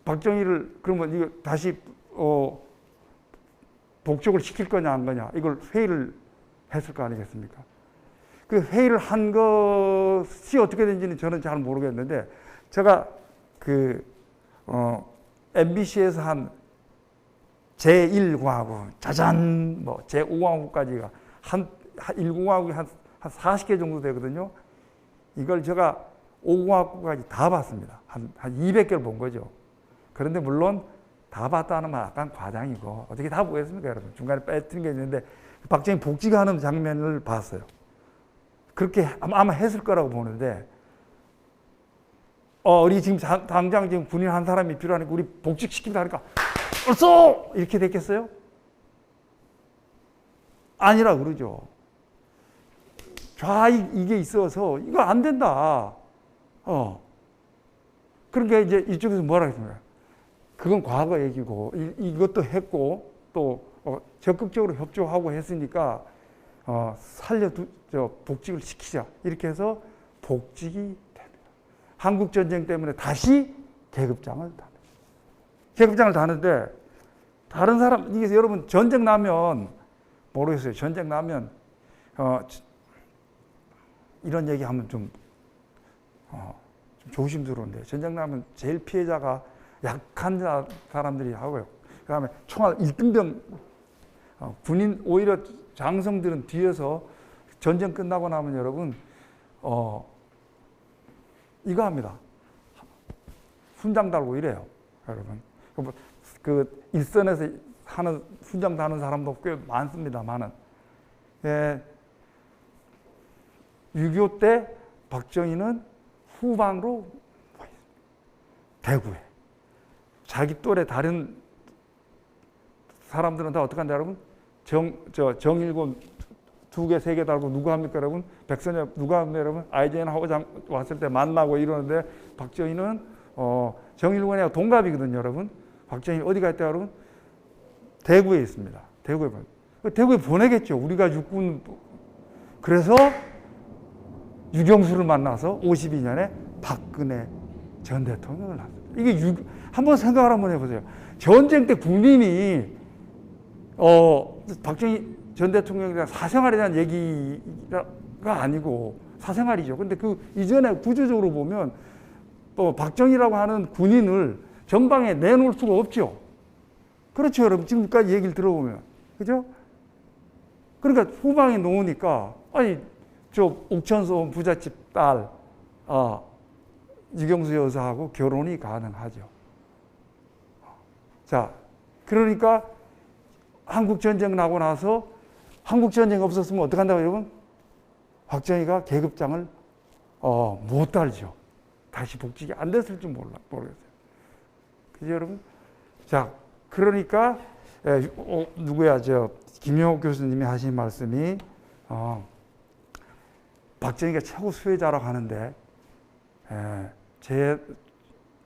박정희를 그러면 이거 다시 복직을 시킬 거냐 안 거냐 이걸 회의를 했을 거 아니겠습니까? 그 회의를 한 것이 어떻게 된지는 저는 잘 모르겠는데 제가 MBC에서 한 제1공화국 짜잔 제5공화국까지가 한 1공화국이 한 40개 정도 되거든요. 이걸 제가 5공화국까지 다 봤습니다. 한 200개를 본 거죠. 그런데 물론 다 봤다는 건 약간 과장이고 어떻게 다 보겠습니까, 여러분? 중간에 빼뜨린 게 있는데 박정희 복직하는 장면을 봤어요. 그렇게 아마 했을 거라고 보는데 우리 지금 당장 지금 군인 한 사람이 필요하니까 우리 복직시킨다 하니까 얼쏘! 이렇게 됐겠어요? 아니라 그러죠. 좌익 이게 있어서 이거 안 된다. 그러니까 이제 이쪽에서 뭐라 했습니까? 그건 과거 얘기고 이것도 했고 또 적극적으로 협조하고 했으니까 복직을 시키자 이렇게 해서 복직이 됩니다. 한국 전쟁 때문에 다시 계급장을 다니다. 계급장을 다는데 다른 사람 이게 여러분 전쟁 나면 모르겠어요. 전쟁 나면 이런 얘기하면 좀 조심스러운데 전쟁 나면 제일 피해자가 약한 사람들이 하고요. 그다음에 총알 1등병 군인 오히려 장성들은 뒤에서 전쟁 끝나고 나면 여러분 이거 합니다. 훈장 달고 이래요, 여러분. 그 일선에서 하는 훈장 다는 사람도 꽤 많습니다만은 6.25 때 박정희는 후방으로 대구에 자기 또래 다른 사람들은 다 어떻게 한다 여러분? 정일곤 2개, 3개 달고 누구 합니까 여러분? 백선엽 누가 합니까 여러분? 아이젠하워 왔을 때 만나고 이러는데 박정희는 정일곤이하고 동갑이거든요 여러분. 박정희 어디가 있다 여러분? 대구에 있습니다. 대구에 보내겠죠. 우리가 육군. 그래서 유경수를 만나서 52년에 박근혜 전 대통령을 낳았습니다. 이게 한번 생각을 한번 해보세요. 전쟁 때 국민이 박정희 전 대통령이랑 사생활에 대한 얘기가 아니고 사생활이죠. 근데 그 이전에 구조적으로 보면 박정희라고 하는 군인을 전방에 내놓을 수가 없죠. 그렇죠, 여러분. 지금까지 얘기를 들어보면. 그죠? 그러니까 후방에 놓으니까, 저 옥천소 부잣집 딸, 유경수 여사하고 결혼이 가능하죠. 자, 그러니까 한국전쟁 나고 나서 한국전쟁 없었으면 어떡한다고 여러분? 박정희가 계급장을 못 달죠. 다시 복직이 안 됐을지 모르겠어요. 그죠, 여러분? 자, 그러니까 김영옥 교수님이 하신 말씀이 박정희가 최고 수혜자라고 하는데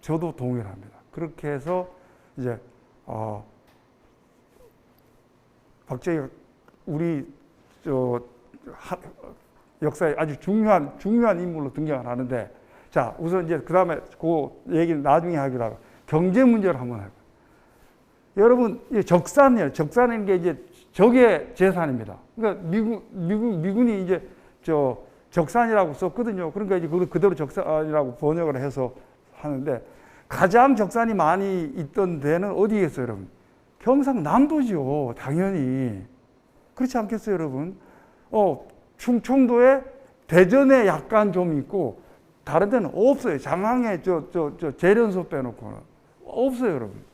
저도 동의를 합니다. 그렇게 해서 이제 박정희가 우리 역사에 아주 중요한 인물로 등장을 하는데, 자, 우선 이제 그 다음에 그 얘기는 나중에 하기로 하고 경제 문제를 한번 해요. 여러분, 적산이에요. 적산인 게 이제 적의 재산입니다. 그러니까 미군이 이제 적산이라고 썼거든요. 그러니까 이제 그대로 적산이라고 번역을 해서 하는데, 가장 적산이 많이 있던 데는 어디겠어요, 여러분? 경상남도죠, 당연히. 그렇지 않겠어요, 여러분? 충청도에 대전에 약간 좀 있고, 다른 데는 없어요. 장항에 재련소 빼놓고는. 없어요, 여러분.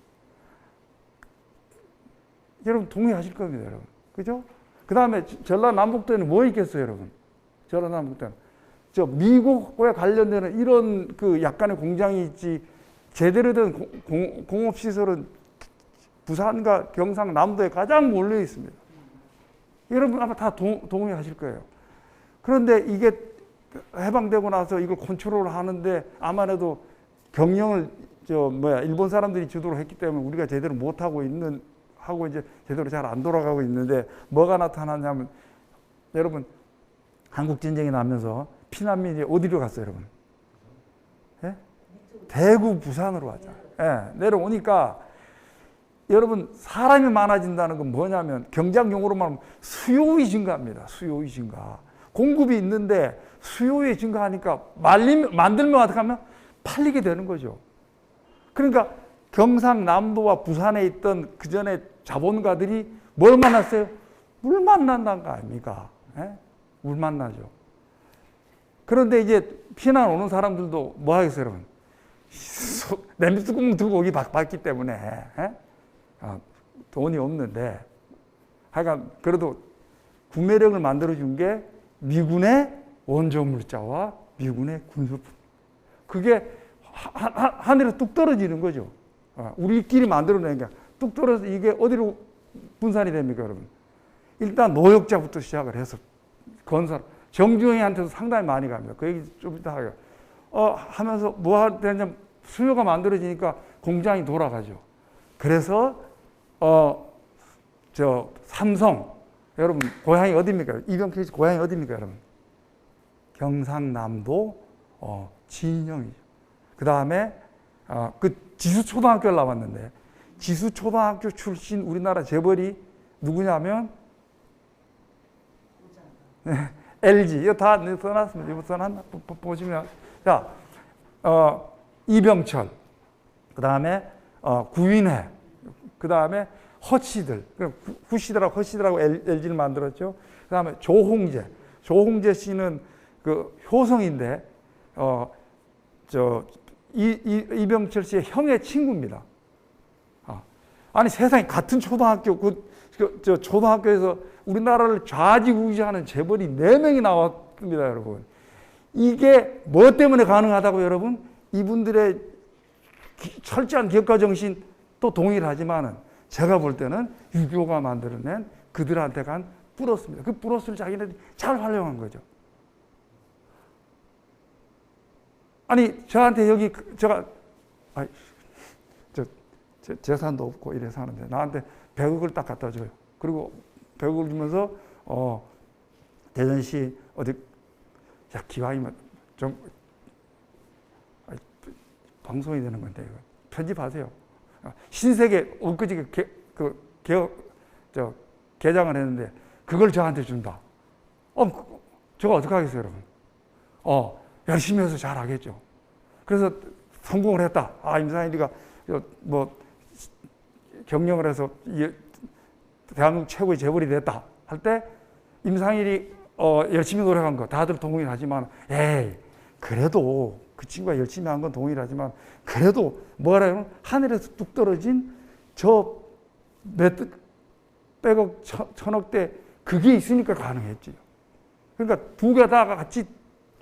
여러분 동의하실 겁니다, 여러분. 그죠? 그 다음에 전라남북도에는 뭐 있겠어요, 여러분? 전라남북도는. 미국에 관련되는 이런 그 약간의 공장이 있지, 제대로 된 공업시설은 부산과 경상남도에 가장 몰려 있습니다. 여러분 아마 다 동의하실 거예요. 그런데 이게 해방되고 나서 이걸 컨트롤을 하는데 아무래도 경영을 일본 사람들이 주도를 했기 때문에 우리가 제대로 못 하고 이제 제대로 잘 안 돌아가고 있는데 뭐가 나타나냐면, 여러분 한국 전쟁이 나면서 피난민이 어디로 갔어요, 여러분? 예? 대구, 부산으로 왔잖아요. 예, 내려오니까 여러분 사람이 많아진다는 건 뭐냐면 경제학 용어로 말하면 수요의 증가입니다. 수요의 증가. 공급이 있는데 수요의 증가하니까 만들면 어떻게 하면 팔리게 되는 거죠. 그러니까 경상남도와 부산에 있던 그 전에 자본가들이 뭘 만났어요? 물 만난다는 거 아닙니까? 예? 물 만나죠. 그런데 이제 피난 오는 사람들도 뭐 하겠어요, 여러분? 냄비뚜껑 들고 오기 바빴기 때문에 돈이 없는데, 하여간 그래도 구매력을 만들어준 게 미군의 원조물자와 미군의 군수품. 그게 하늘에 뚝 떨어지는 거죠. 우리끼리 만들어낸 게 뚝 떨어져서 이게 어디로 분산이 됩니까, 여러분? 일단 노역자부터 시작을 해서 건설. 정주영이한테도 상당히 많이 갑니다. 그 얘기 좀 이따 하게요. 하면서 뭐 되냐면 수요가 만들어지니까 공장이 돌아가죠. 그래서 삼성, 여러분 고향이 어디입니까? 이병철 씨 고향이 어디입니까, 여러분? 경상남도 진영이죠. 그 다음에 그 지수초등학교를 나왔는데, 지수초등학교 출신 우리나라 재벌이 누구냐면 LG. 이거 다 써놨습니다. 이거 써놨나? 보시면 자, 이병철, 그 다음에 구인회, 그 다음에 허씨들, 후씨들하고 허씨들하고 LG를 만들었죠. 그 다음에 조홍재 씨는 그 효성인데 이병철 씨의 형의 친구입니다. 아니 세상에 같은 초등학교 초등학교에서 우리나라를 좌지우지하는 재벌이 4명이 나왔습니다, 여러분. 이게 뭐 때문에 가능하다고 여러분? 이분들의 철저한 기업가 정신 또 동일하지만은 제가 볼 때는 유교가 만들어낸 그들한테 간 플러스입니다. 그 플러스를 자기네들이 잘 활용한 거죠. 아니 저한테 여기 제가 재산도 없고 이래서 하는데 나한테 100억을 딱 갖다 줘요. 그리고 100억을 주면서 대전시 어디 기왕이면 좀 방송이 되는 건데 이거 편집하세요. 신세계 엊그제 개장을 했는데 그걸 저한테 준다. 저거 어떻게 하겠어요, 여러분? 열심히 해서 잘하겠죠. 그래서 성공을 했다. 임상일이가 뭐 경영을 해서 대한민국 최고의 재벌이 됐다 할 때 임상일이 열심히 노력한 거 다들 동의하지만 그래도 그 친구가 열심히 한 건 동의하지만 그래도 뭐라요? 하늘에서 뚝 떨어진 저 몇백억 천억대 그게 있으니까 가능했지요. 그러니까 두 개 다 같이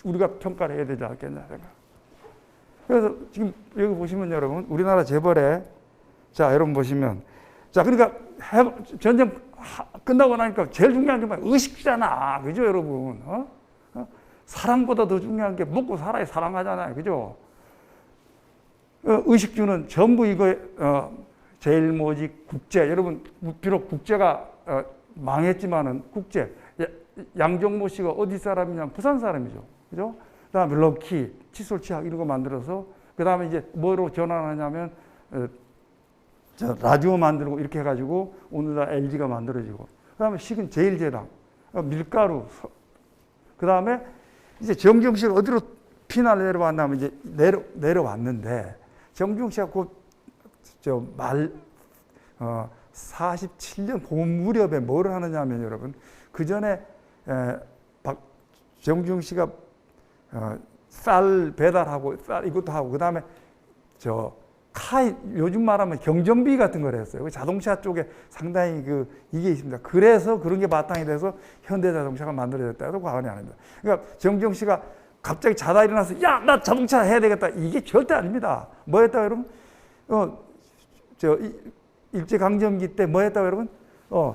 우리가 평가를 해야 되지 않겠냐 생각. 그래서 지금 여기 보시면 여러분 우리나라 재벌에 자 여러분 보시면 자 그러니까 전쟁 끝나고 나니까 제일 중요한 게 뭐야? 의식주잖아, 그죠 여러분? 사랑보다 더 중요한 게 먹고 살아야 사랑하잖아요, 그죠? 의식주는 전부 이거 제일모직 국제, 여러분 비록 국제가 망했지만은 국제. 양정모 씨가 어디 사람이냐면 부산 사람이죠, 그죠? 그다음에 럭키, 칫솔 치약 이런 거 만들어서 그다음에 이제 뭐로 전환하냐면 라디오 만들고 이렇게 해가지고 오늘날 LG가 만들어지고 그다음에 식은 제일제당, 밀가루, 그다음에 이제 정경 씨가 어디로 피난을 내려왔냐면 이제 내려왔는데 정경 씨가 곧 47년 봄 무렵에 뭘 하느냐면 여러분 그 전에 정경 씨가 쌀 배달하고 쌀 이것도 하고 그다음에 요즘 말하면 경정비 같은 걸 했어요. 그 자동차 쪽에 상당히 이게 있습니다. 그래서 그런 게 바탕이 돼서 현대자동차가 만들어졌다고 과언이 아닙니다. 그러니까 정경 씨가 갑자기 자다 일어나서 야, 나 자동차 해야 되겠다. 이게 절대 아닙니다. 뭐 했다고 여러분? 일제강점기 때 뭐 했다고 여러분?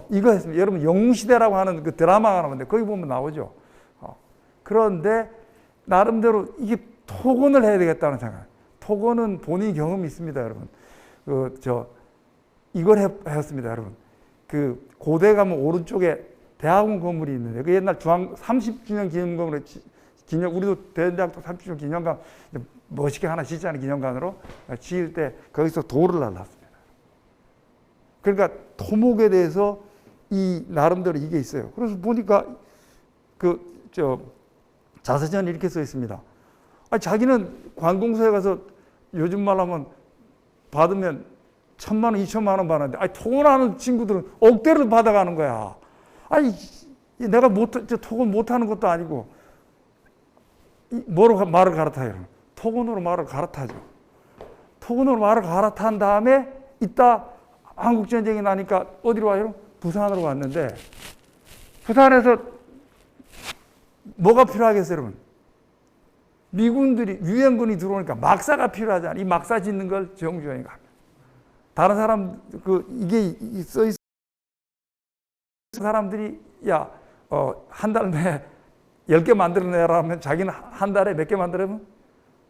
이거 했습니다. 여러분 영웅시대라고 하는 그 드라마가 나오는데 거기 보면 나오죠. 그런데 나름대로 이게 토건을 해야 되겠다는 생각. 토건은 본인 경험이 있습니다, 여러분. 이걸 했습니다, 여러분. 고대 가면 오른쪽에 대학원 건물이 있는데, 그 옛날 중앙 30주년 기념관으로 우리도 대전대학도 30주년 기념관 멋있게 하나 짓자는 기념관으로 지을 때 거기서 돌을 날랐습니다. 그러니까 토목에 대해서 이 나름대로 이게 있어요. 그래서 보니까 자서전에 이렇게 써 있습니다. 자기는 관공서에 가서 요즘 말하면 받으면 1,000만 원, 2천만 원 받는데, 토건하는 친구들은 억대를 받아가는 거야. 내가 토건 못하는 것도 아니고, 뭐로 말을 갈아타요? 토건으로 말을 갈아타죠. 토건으로 말을 갈아탄 다음에, 이따 한국전쟁이 나니까 어디로 와요? 부산으로 왔는데, 부산에서 뭐가 필요하겠어요, 여러분? 미군들이 유엔군이 들어오니까 막사가 필요하잖아. 이 막사 짓는 걸 정주영이가 합니다. 다른 사람 이게 써 있는 사람들이 한 달 내에 10개 만들어내라 하면 자기는 한 달에 몇 개 만들면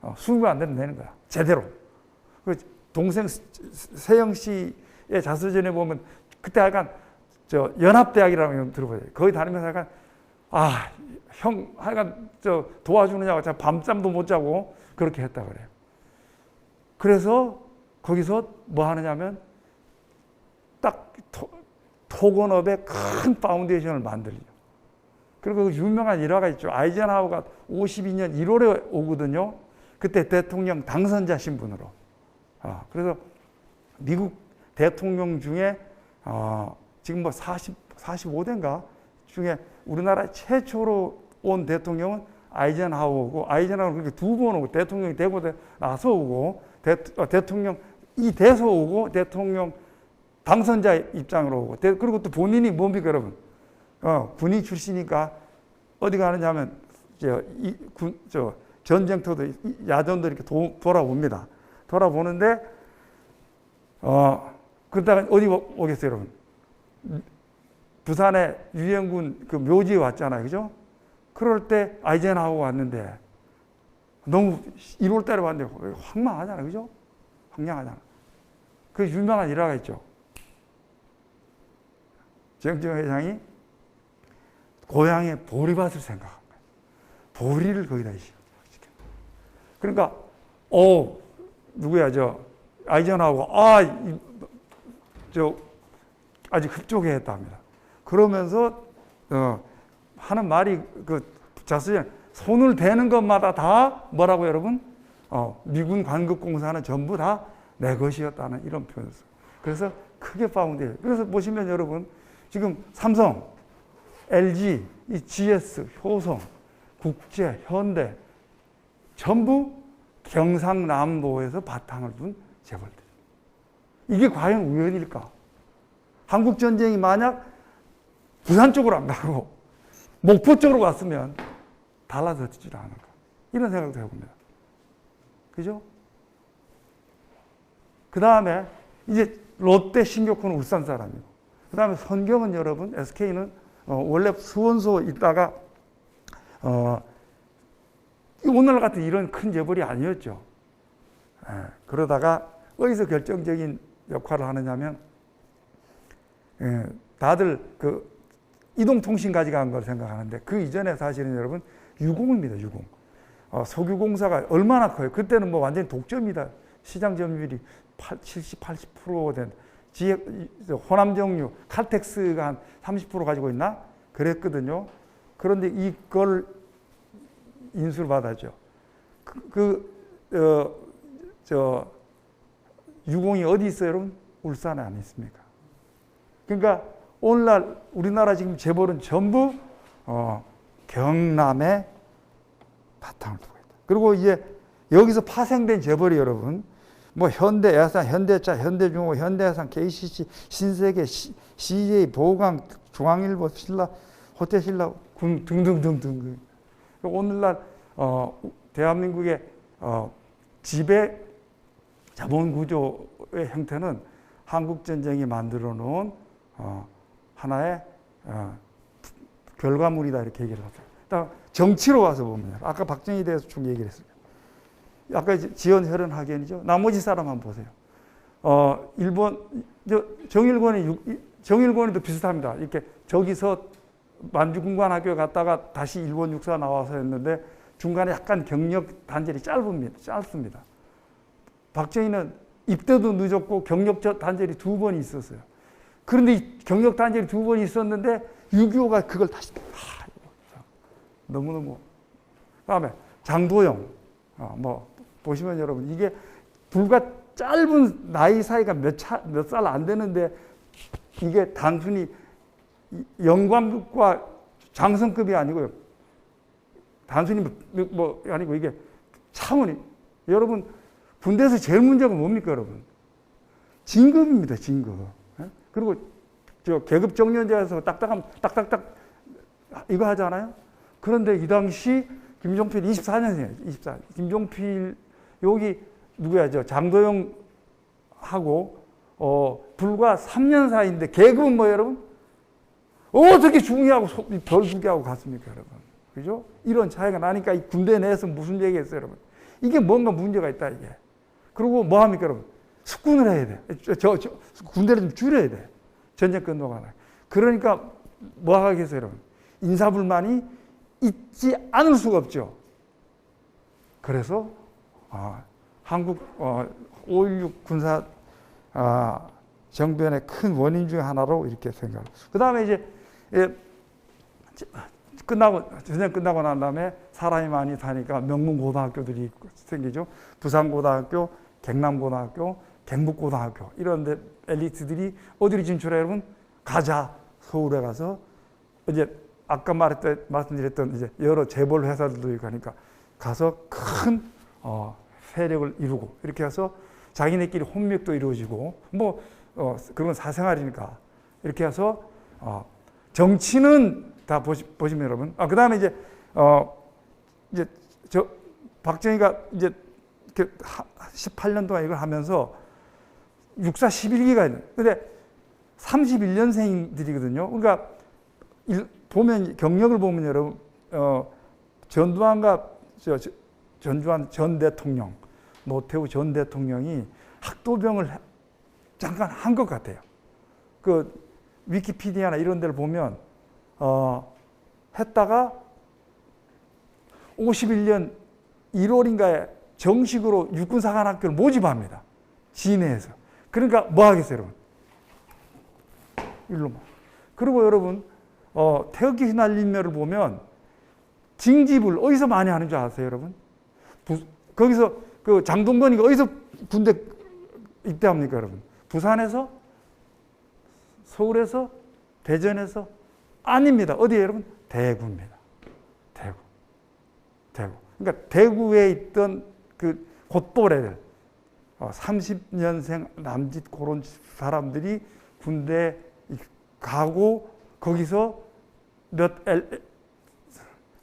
20개 만들어내는 거야. 제대로. 동생 세영 씨의 자서전에 보면 그때 약간 연합대학이라는 거 들어보세요. 거기 다니면서 약간, 하여간 도와주느냐고 밤잠도 못 자고 그렇게 했다 그래요. 그래서 거기서 뭐 하느냐면 딱 토건업의 큰 파운데이션을 만들죠. 그리고 그 유명한 일화가 있죠. 아이젠하워가 52년 1월에 오거든요. 그때 대통령 당선자 신분으로. 그래서 미국 대통령 중에 지금 뭐 45대인가 중에 우리나라 최초로 온 대통령은 아이젠하워고, 아이젠하워는 그렇게 두 번 오고 대통령이 되고 나서 오고 대통령 돼서 오고 대통령 당선자 입장으로 오고 그리고 또 본인이 뭡니까 여러분? 군인 출신이니까 어디 가느냐 하면 전쟁터도 야전도 이렇게 돌아봅니다. 돌아보는데 그러다가 어디 오겠어요 여러분? 부산에 유엔군 그 묘지에 왔잖아요. 그죠? 그럴 때 아이젠하워 왔는데 너무 1월 달에 왔는데 황망하잖아요. 그죠? 황량하잖아. 그 유명한 일화가 있죠. 정청 회장이 고향에 보리밭을 생각한 거예요. 보리를 거기다 심어. 그러니까 누구야 아이젠하워가 아주 흡족해했답니다. 그러면서 하는 말이 자수전 손을 대는 것마다 다 뭐라고 여러분? 미군 관급공사는 전부 다 내 것이었다는 이런 표현을 써요. 그래서 크게 파운데이션. 그래서 보시면 여러분 지금 삼성, LG, GS, 효성, 국제, 현대 전부 경상남도에서 바탕을 둔 재벌들. 이게 과연 우연일까? 한국전쟁이 만약 부산 쪽으로 안 가고 목포 쪽으로 갔으면 달라졌지 않을까? 이런 생각도 해봅니다. 그죠? 그 다음에 이제 롯데, 신격호는 울산 사람이고, 그 다음에 선경은 여러분, SK는 원래 수원소 있다가 오늘 같은 이런 큰 재벌이 아니었죠. 그러다가 어디서 결정적인 역할을 하느냐면 다들 그 이동통신까지 간 걸 생각하는데 그 이전에 사실은 여러분 유공입니다. 유공. 석유공사가 얼마나 커요. 그때는 뭐 완전히 독점이다. 시장 점유율이 70, 80% 된 호남정유, 칼텍스가 한 30% 가지고 있나? 그랬거든요. 그런데 이걸 인수를 받았죠. 유공이 어디 있어요, 여러분? 울산에 안 있습니까? 그러니까 오늘날 우리나라 지금 재벌은 전부 경남에 바탕을 두고 있다. 그리고 이제 여기서 파생된 재벌이 여러분, 뭐 현대, 야산, 현대차, 현대중공업, 현대해상, KCC, 신세계, CJ, 보강, 중앙일보, 신라, 호텔신라 등등등등. 오늘날 대한민국의 지배 자본 구조의 형태는 한국 전쟁이 만들어 놓은 하나의 결과물이다 이렇게 얘기를 하죠. 정치로 와서 보면 아까 박정희에 대해서 쭉 얘기를 했어요. 아까 지연 혈연 학연이죠. 나머지 사람 한번 보세요. 일본 정일권이도 비슷합니다. 이렇게 저기서 만주군관학교 갔다가 다시 일본 육사 나와서 했는데 중간에 약간 경력 단절이 짧습니다. 박정희는 입대도 늦었고 경력 단절이 2번 있었어요. 그런데 이 경력 단절이 2번 있었는데 6.25가 그걸 다시 너무너무. 그다음에 장도영 보시면 여러분 이게 불과 짧은 나이 사이가 몇 살 안 되는데 이게 단순히 영광급과 장성급이 아니고요. 단순히 아니고 이게 차원이. 여러분 군대에서 제일 문제가 뭡니까 여러분? 진급입니다. 진급. 그리고 계급 정년제에서 딱딱딱 이거 하잖아요. 그런데 이 당시 김종필 24년생이에요. 24. 김종필 여기 누구야? 장도영하고 불과 3년 사이인데 계급은 뭐 여러분? 어떻게 중위하고 별 2개 하고 갔습니까 여러분? 그죠? 이런 차이가 나니까 이 군대 내에서 무슨 얘기했어요 여러분? 이게 뭔가 문제가 있다 이게. 그리고 뭐 합니까 여러분? 숙군을 해야 돼. 군대를 좀 줄여야 돼. 전쟁 끝나고 나요. 그러니까 뭐 하겠어요, 여러분? 인사불만이 있지 않을 수가 없죠. 그래서 한국 5.16 군사 정변의 큰 원인 중에 하나로 이렇게 생각을. 그 다음에 이제 전쟁 끝나고 난 다음에 사람이 많이 사니까 명문고등학교들이 생기죠. 부산고등학교, 경남고등학교, 경북고등학교 이런 데 엘리트들이 어디로 진출해요, 여러분? 가자, 서울에 가서 이제 아까 말씀드렸던 이제 여러 재벌 회사들도 있고 하니까 가서 큰 세력을 이루고 이렇게 해서 자기네끼리 혼맥도 이루어지고 그건 사생활이니까 이렇게 해서 정치는 다 보시면 여러분 그 다음에 이제 박정희가 이제 18년 동안 이걸 하면서 육사 11기가 있는 근데 31년생들이거든요. 그러니까 보면 경력을 보면 여러분 전두환과 전두환 전 대통령, 노태우 전 대통령이 학도병을 잠깐 한 것 같아요. 그 위키피디아나 이런 데를 보면 했다가 51년 1월인가에 정식으로 육군사관학교를 모집합니다. 진해에서. 그러니까 뭐 하겠어요, 여러분? 일로. 그리고 여러분 태극기 휘날림면을 보면 징집을 어디서 많이 하는 줄 아세요, 여러분? 거기서 그 장동건이가 어디서 군대 입대합니까, 여러분? 부산에서, 서울에서, 대전에서 아닙니다. 어디에 여러분? 대구입니다. 대구. 그러니까 대구에 있던 그 곧또래들 30년생 남짓 그런 사람들이 군대 가고 거기서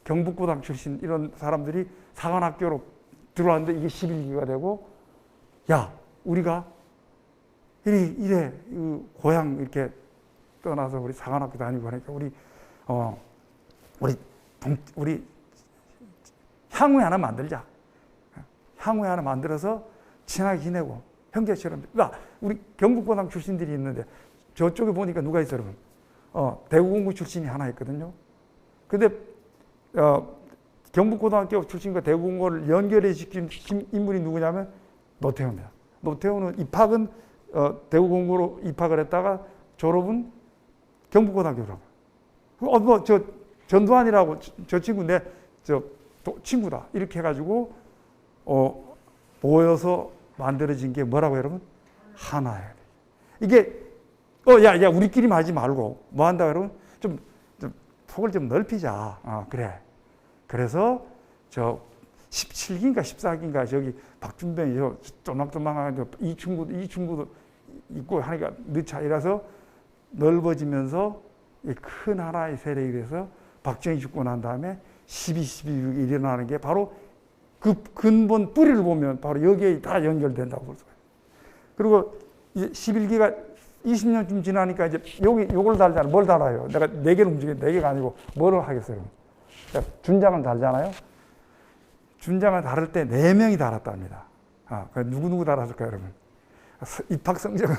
경북고등 출신 이런 사람들이 사관학교로 들어왔는데 이게 11기가 되고 야 우리가 이래 고향 이렇게 떠나서 우리 사관학교 다니고 하니까 우리 향후에 하나 만들자. 향후에 하나 만들어서 친하게 지내고 형제처럼. 우리 경북고등 출신들이 있는데 저쪽에 보니까 누가 있어요, 여러분? 대구공고 출신이 하나 있거든요. 근데 경북고등학교 출신과 대구공고를 연결해 시킨 인물이 누구냐면 노태우입니다. 노태우는 입학은 대구공고로 입학을 했다가 졸업은 경북고등학교로. 전두환이라고 저 친구 친구다 이렇게 해가지고 모여서 만들어진 게 뭐라고 여러분? 하나예요. 이게 야 우리끼리 하지 말고 뭐 한다 여러분? 좀 폭을 좀 넓히자. 그래. 그래서 17기인가 14기인가 저기 박준병이 쪼막쪼막한 이 친구도 있고 하니까 늦차 이라서 넓어지면서 큰 하나의 세력이 돼서 박정희 죽고 난 다음에 12.12가 일어나는 게 바로 그 근본 뿌리를 보면 바로 여기에 다 연결된다고 볼 수가 있어요. 그리고 이제 11기가 20년쯤 지나니까 이제 요걸 달잖아요. 뭘 달아요? 내가 4개를 움직이는데 4개가 아니고 뭐를 하겠어요? 준장을 달잖아요. 준장을 다를 때 4명이 달았답니다. 누구 달았을까요, 여러분? 입학 성적은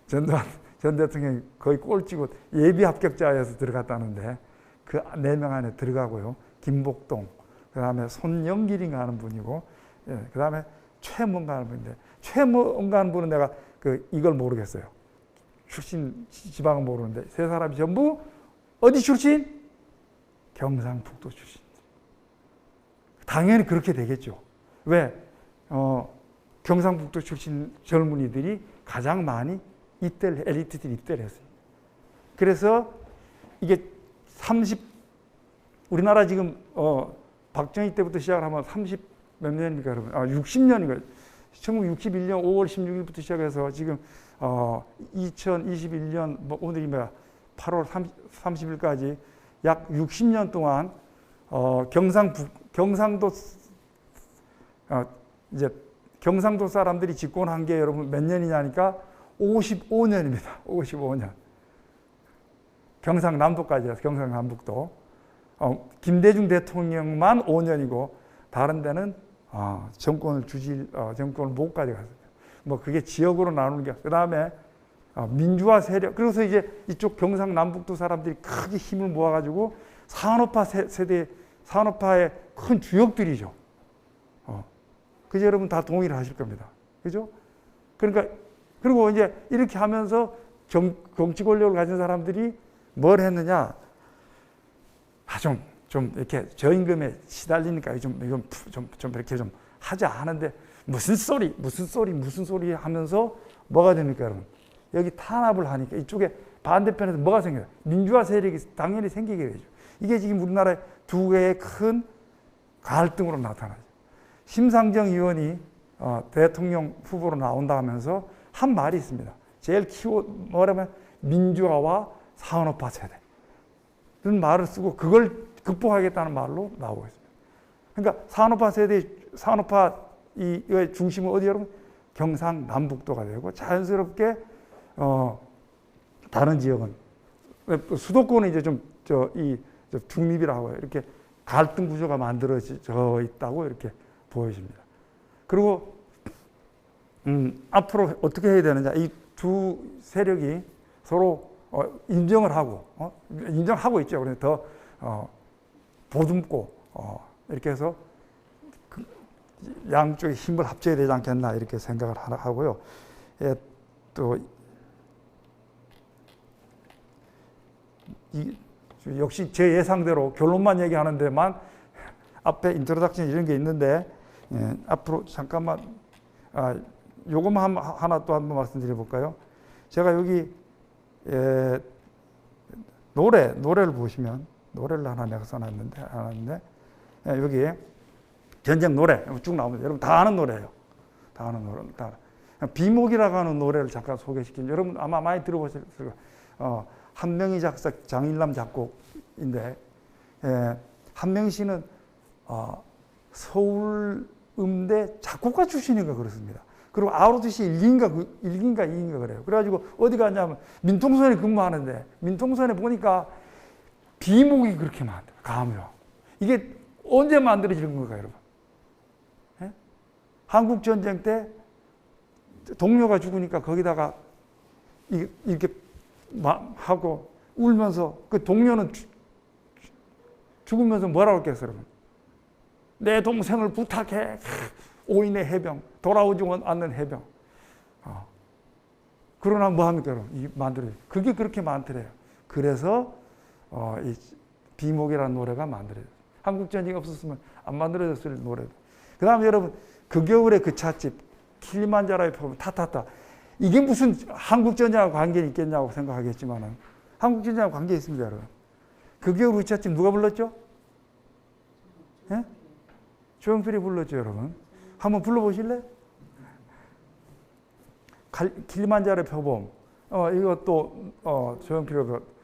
전두환 전 대통령이 거의 꼴찌고 예비 합격자여서 들어갔다는데 그 4명 안에 들어가고요. 김복동, 그 다음에 손영길인가 하는 분이고, 그 다음에 최문가 하는 분인데, 최문가 하는 분은 내가 이걸 모르겠어요. 출신 지방은 모르는데, 세 사람이 전부 어디 출신? 경상북도 출신. 당연히 그렇게 되겠죠. 왜? 경상북도 출신 젊은이들이 가장 많이 엘리트들이 입대를 했습니다. 그래서 이게 우리나라 지금 박정희 때부터 시작을 하면 30 몇 년입니까, 여러분? 60년인가? 1961년 5월 16일부터 시작해서 지금 2021년 오늘이 8월 30일까지 약 60년 동안 경상도 사람들이 집권한 게 여러분 몇 년이냐니까 55년입니다. 55년. 경상남도까지 해서 경상남북도. 김대중 대통령만 5년이고 다른 데는 정권을 못 가져갔습니다. 그게 지역으로 나누는 게. 그 다음에 민주화 세력, 그래서 이제 이쪽 경상남북도 사람들이 크게 힘을 모아가지고 산업화 세대, 산업화의 큰 주역들이죠. 그죠? 여러분 다 동의를 하실 겁니다. 그죠? 그러니까, 그리고 이제 이렇게 하면서 정치 권력을 가진 사람들이 뭘 했느냐. 좀 이렇게 저임금에 시달리니까 좀 이렇게 좀 하자 하는데 무슨 소리 하면서 뭐가 됩니까, 여러분? 여기 탄압을 하니까 이쪽에 반대편에서 뭐가 생겨요? 민주화 세력이 당연히 생기게 되죠. 이게 지금 우리나라의 두 개의 큰 갈등으로 나타나죠. 심상정 의원이 대통령 후보로 나온다 하면서 한 말이 있습니다. 제일 뭐라면 민주화와 산업화 세대. 그런 말을 쓰고 그걸 극복하겠다는 말로 나오고 있습니다. 그러니까 산업화 세대, 산업화의 중심은 어디 여러분? 경상남북도가 되고 자연스럽게 다른 지역은 수도권은 이제 좀 중립이라고 해요. 이렇게 갈등 구조가 만들어져 있다고 이렇게 보여집니다. 그리고 앞으로 어떻게 해야 되느냐? 이 두 세력이 서로 인정을 하고 인정하고 있죠. 그래서 더 보듬고 이렇게 해서 양쪽의 힘을 합쳐야 되지 않겠나 이렇게 생각을 하고요. 예, 또 역시 제 예상대로 결론만 얘기하는 데만 앞에 인트로덕션 이런 게 있는데 앞으로 잠깐만 요것만 하나 또 한번 말씀드려 볼까요? 제가 여기 노래를 보시면 노래를 하나 내가 써놨는데 여기 전쟁 노래 쭉 나옵니다. 여러분 다 아는 노래예요. 다 아는 노래. 비목이라고 하는 노래를 잠깐 소개시키면 여러분 아마 많이 들어보셨을 거예요. 한명희 작사, 장일남 작곡인데 한명희 씨는 서울음대 작곡가 출신인가 그렇습니다. 그리고 아우르트시 1기인가 2기인가 그래요. 그래가지고 어디 갔냐면 민통선에 근무하는데 민통선에 보니까 비목이 그렇게 많아요. 가묘. 이게 언제 만들어지는 걸까요, 여러분? 예? 한국전쟁 때 동료가 죽으니까 거기다가 이렇게 하고 울면서 그 동료는 죽으면서 뭐라고 했겠어요, 여러분? 내 동생을 부탁해. 오인의 해병, 돌아오지 않는 해병. 그러나 뭐 합니까, 여러분? 만들어요. 그게 그렇게 많더래요. 그래서 이 비목이라는 노래가 만들어져요. 한국전쟁이 없었으면 안 만들어졌을 노래도. 그 다음에 여러분, 그 겨울에 그 찻집, 킬리만자로에 보면 타타타. 이게 무슨 한국전쟁하고 관계는 있겠냐고 생각하겠지만 한국전쟁하고 관계 있습니다, 여러분. 그 겨울 그 찻집 누가 불렀죠? 예? 조용필이 불렀죠, 여러분. 한번 불러보실래? 킬리만자로의 표범. 이것도 조용필이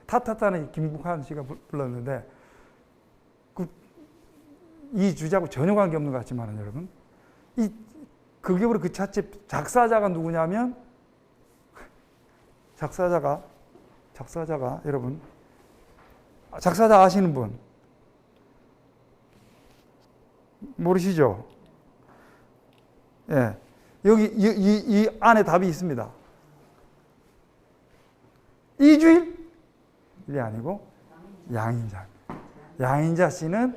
타타타는 김국환 씨가 불렀는데 이 주제하고 전혀 관계없는 것 같지만 여러분 그 겨울에 그 찻집 작사자가 누구냐면 작사자가 여러분 작사자 아시는 분 모르시죠? 예, 여기 이 안에 답이 있습니다. 이주일? 이게 아니고 양인자. 양인자 씨는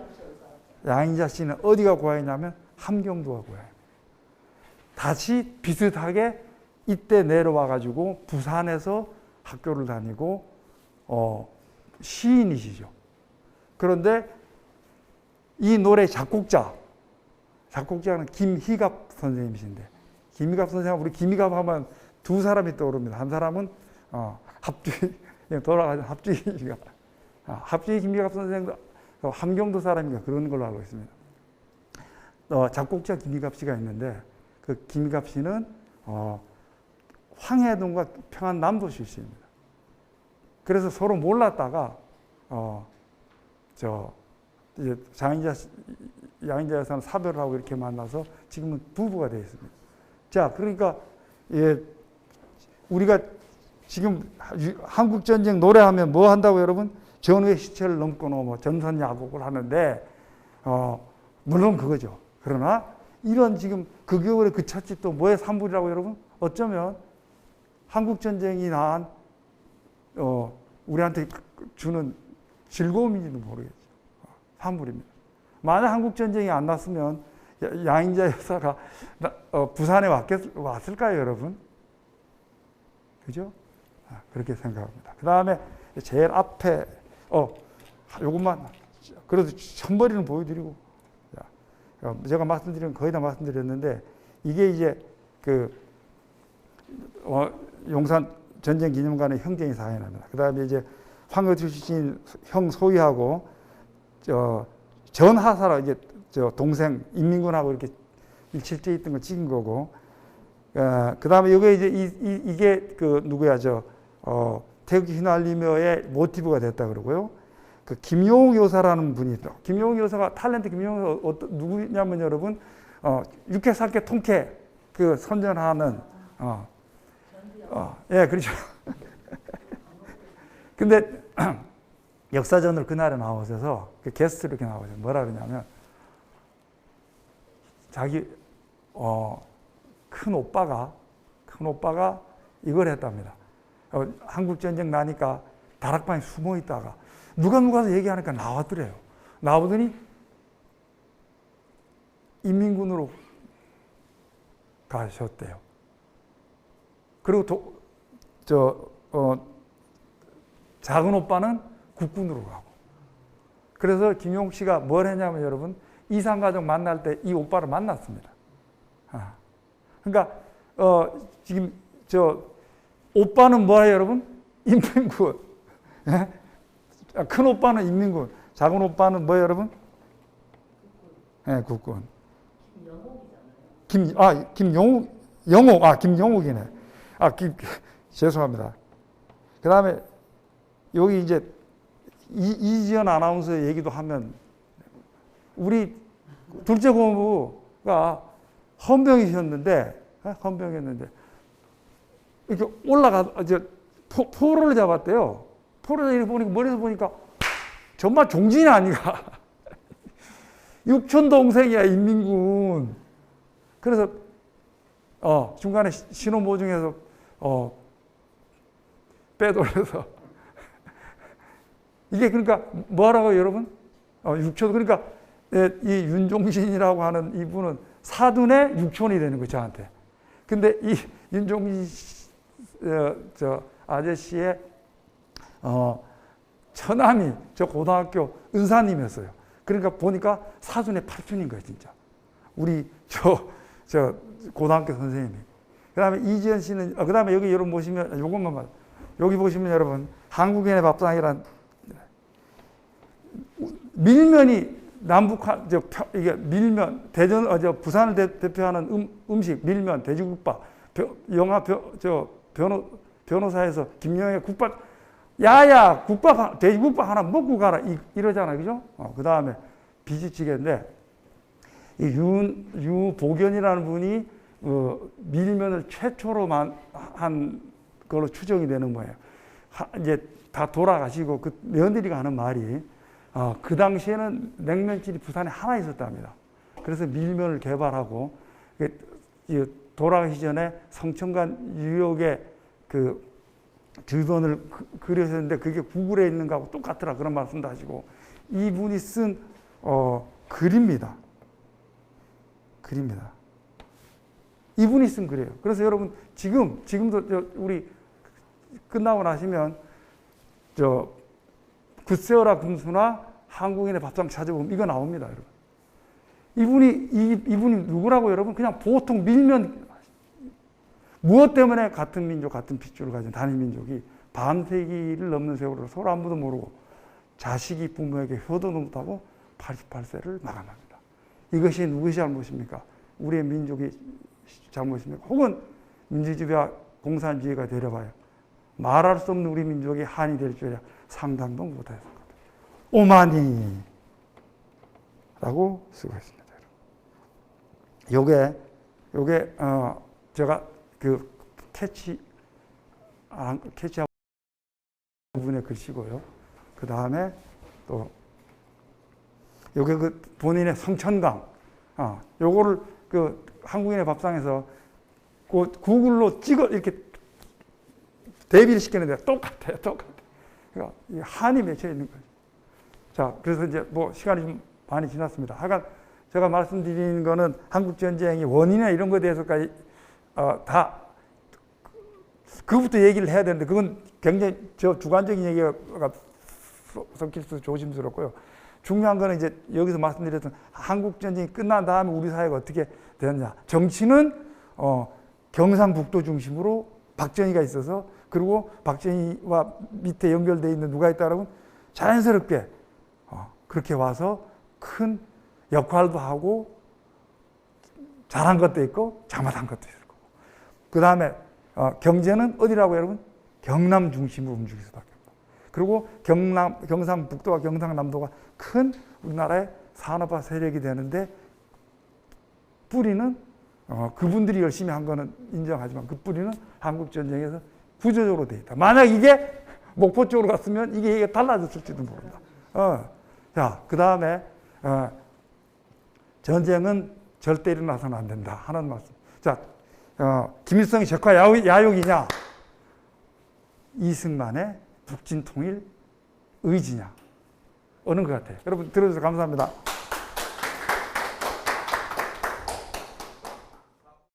어디가 고향이냐면 함경도가 고향입니다. 다시 비슷하게 이때 내려와 가지고 부산에서 학교를 다니고 시인이시죠. 그런데 이 노래 작곡자는 김희갑 선생님이신데 김희갑 선생님 우리 김희갑 하면 두 사람이 떠오릅니다. 한 사람은 합주의 돌아가신 합주의 김희갑 선생도 함경도 사람인가 그런 걸로 알고 있습니다. 작곡자 김희갑 씨가 있는데 그 김희갑 씨는 황해동과 평안남도 출신입니다. 그래서 서로 몰랐다가 이제 양인자 여사는 사별을 하고 이렇게 만나서 지금은 부부가 되어 있습니다. 자, 그러니까 우리가 지금 한국전쟁 노래하면 뭐 한다고 여러분? 전우의 시체를 넘고 넘어 전선야곡을 하는데 물론 그거죠. 그러나 이런 지금 그 겨울에 그 찻집도 뭐의 산물이라고 여러분? 어쩌면 한국 전쟁이 낳은 우리한테 주는 즐거움인지도 모르겠죠. 환불입니다. 만약 한국 전쟁이 안 났으면 양인자 여사가 부산에 왔을까요, 여러분? 그죠? 그렇게 생각합니다. 그 다음에 제일 앞에 요것만 그래도 천벌이는 보여드리고, 제가 말씀드린 거의 다 말씀드렸는데, 이게 이제 용산 전쟁 기념관의 형제인 사연입니다. 그 다음에 이제 황교 출신 형 소희하고 전하사라 이제 동생 인민군하고 이렇게 일칠제 있던 걸 찍은 거고, 그 다음에 이게 이제 이게 누구야 태극기 휘날리며의 모티브가 됐다 그러고요. 김용욱 여사라는 분이 있다. 김용욱 여사가 탤런트 김용욱 여사 누구냐면 여러분 육회 삼회 통쾌 선전하는 예, 그렇죠. 근데 역사전으로 그날에 나오셔서 게스트로 이렇게 나오죠. 뭐라 그러냐면 자기 큰 오빠가 이걸 했답니다. 한국 전쟁 나니까 다락방에 숨어 있다가 누가 얘기하니까 나왔더래요. 나오더니 인민군으로 가셨대요. 그리고 작은 오빠는 국군으로 가고. 그래서 김용욱 씨가 뭘 했냐면 여러분 이산가족 만날 때 이 오빠를 만났습니다. 그러니까 지금 오빠는 뭐예요, 여러분? 인민군. 큰 오빠는 인민군. 작은 오빠는 뭐예요, 여러분? 네, 국군. 김용욱이네. 죄송합니다. 그 다음에 여기 이제 이지연 아나운서 얘기도 하면 우리 둘째 고모부가 헌병이셨는데 이렇게 포로를 잡았대요. 포로를 보니까 머리에서 보니까 정말 종진이 아니가. 육촌 동생이야, 인민군. 그래서 중간에 신호 모중에서 빼돌려서 이게 그러니까 뭐라고 여러분? 육촌 그러니까 이 윤종신이라고 하는 이분은 사돈의 육촌이 되는 거죠, 저한테. 근데 이 윤종신 아저씨의 처남이 저 고등학교 은사님이었어요. 그러니까 보니까 사돈의 팔촌인 거예요, 진짜. 우리 저 고등학교 선생님이. 그 다음에 이지연 씨는, 그 다음에 여기 여러분 보시면, 요것만 봐. 여기 보시면 여러분, 한국인의 밥상이란 밀면이 남북한, 이게 밀면, 부산을 대표하는 음식, 밀면, 돼지국밥, 영화, 변호사에서 김영애 국밥, 야야, 돼지국밥 하나 먹고 가라, 이러잖아요, 그죠? 그 다음에 비지찌개인데, 이 유복연이라는 분이 밀면을 최초로 한 걸로 추정이 되는 거예요. 이제 다 돌아가시고 그 며느리가 하는 말이 그 당시에는 냉면집이 부산에 하나 있었답니다. 그래서 밀면을 개발하고 돌아가시 전에 성천관 유역의 그 주변을 그려셨는데 그게 구글에 있는 거하고 똑같더라 그런 말씀도 하시고 이분이 쓴 글입니다. 이분이 쓴 글이에요. 그래서 여러분 지금도 우리 끝나고 나시면 굿세어라 금수나 한국인의 밥상 찾아보면 이거 나옵니다, 여러분. 이분이 누구라고 여러분? 그냥 보통 밀면 무엇 때문에 같은 민족, 같은 핏줄을 가진 단일 민족이 반세기를 넘는 세월을 서로 아무도 모르고 자식이 부모에게 효도도 못하고 88세를 마감합니다. 이것이 누구의 잘못입니까? 우리의 민족이 잘못입니까? 혹은 민주주의와 공산주의가 되려봐요. 말할 수 없는 우리 민족이 한이 될 줄이야 상상도 못했을 것 같아요. 오마니 라고 쓰고 있습니다. 요게 제가 그 캐치하고 부분의 글씨고요. 그 다음에 또 요게 그 본인의 성천강 요거를 그 한국인의 밥상에서 그 구글로 찍어 이렇게 대비를 시키는데 똑같아요. 그러니까 이 한이 맺혀 있는 거죠. 자, 그래서 이제 뭐 시간이 좀 많이 지났습니다. 하여간 제가 말씀드리는 거는 한국 전쟁의 원인이나 이런 거에 대해서까지 다 그부터 얘기를 해야 되는데 그건 굉장히 저 주관적인 얘기가 섞일수 조심스럽고요. 중요한 거는 이제 여기서 말씀드렸던 한국 전쟁이 끝난 다음에 우리 사회가 어떻게 되었냐. 정치는 경상북도 중심으로 박정희가 있어서 그리고 박정희와 밑에 연결되어 있는 누가 있다라면 자연스럽게 그렇게 와서 큰 역할도 하고 잘한 것도 있고 잘못한 것도 있을 거고. 그 다음에 경제는 어디라고 여러분? 경남 중심으로 움직일 수밖에 없다. 그리고 경상북도와 경상남도가 큰 우리나라의 산업화 세력이 되는데 뿌리는 그분들이 열심히 한 거는 인정하지만 그 뿌리는 한국전쟁에서 구조적으로 되어 있다. 만약 이게 목포 쪽으로 갔으면 이게 달라졌을지도 모른다. 자, 그 다음에 전쟁은 절대 일어나서는 안 된다 하는 말씀. 자, 김일성이 적화 야욕이냐, 이승만의 북진 통일 의지냐, 어느 것 같아요. 여러분 들어주셔서 감사합니다.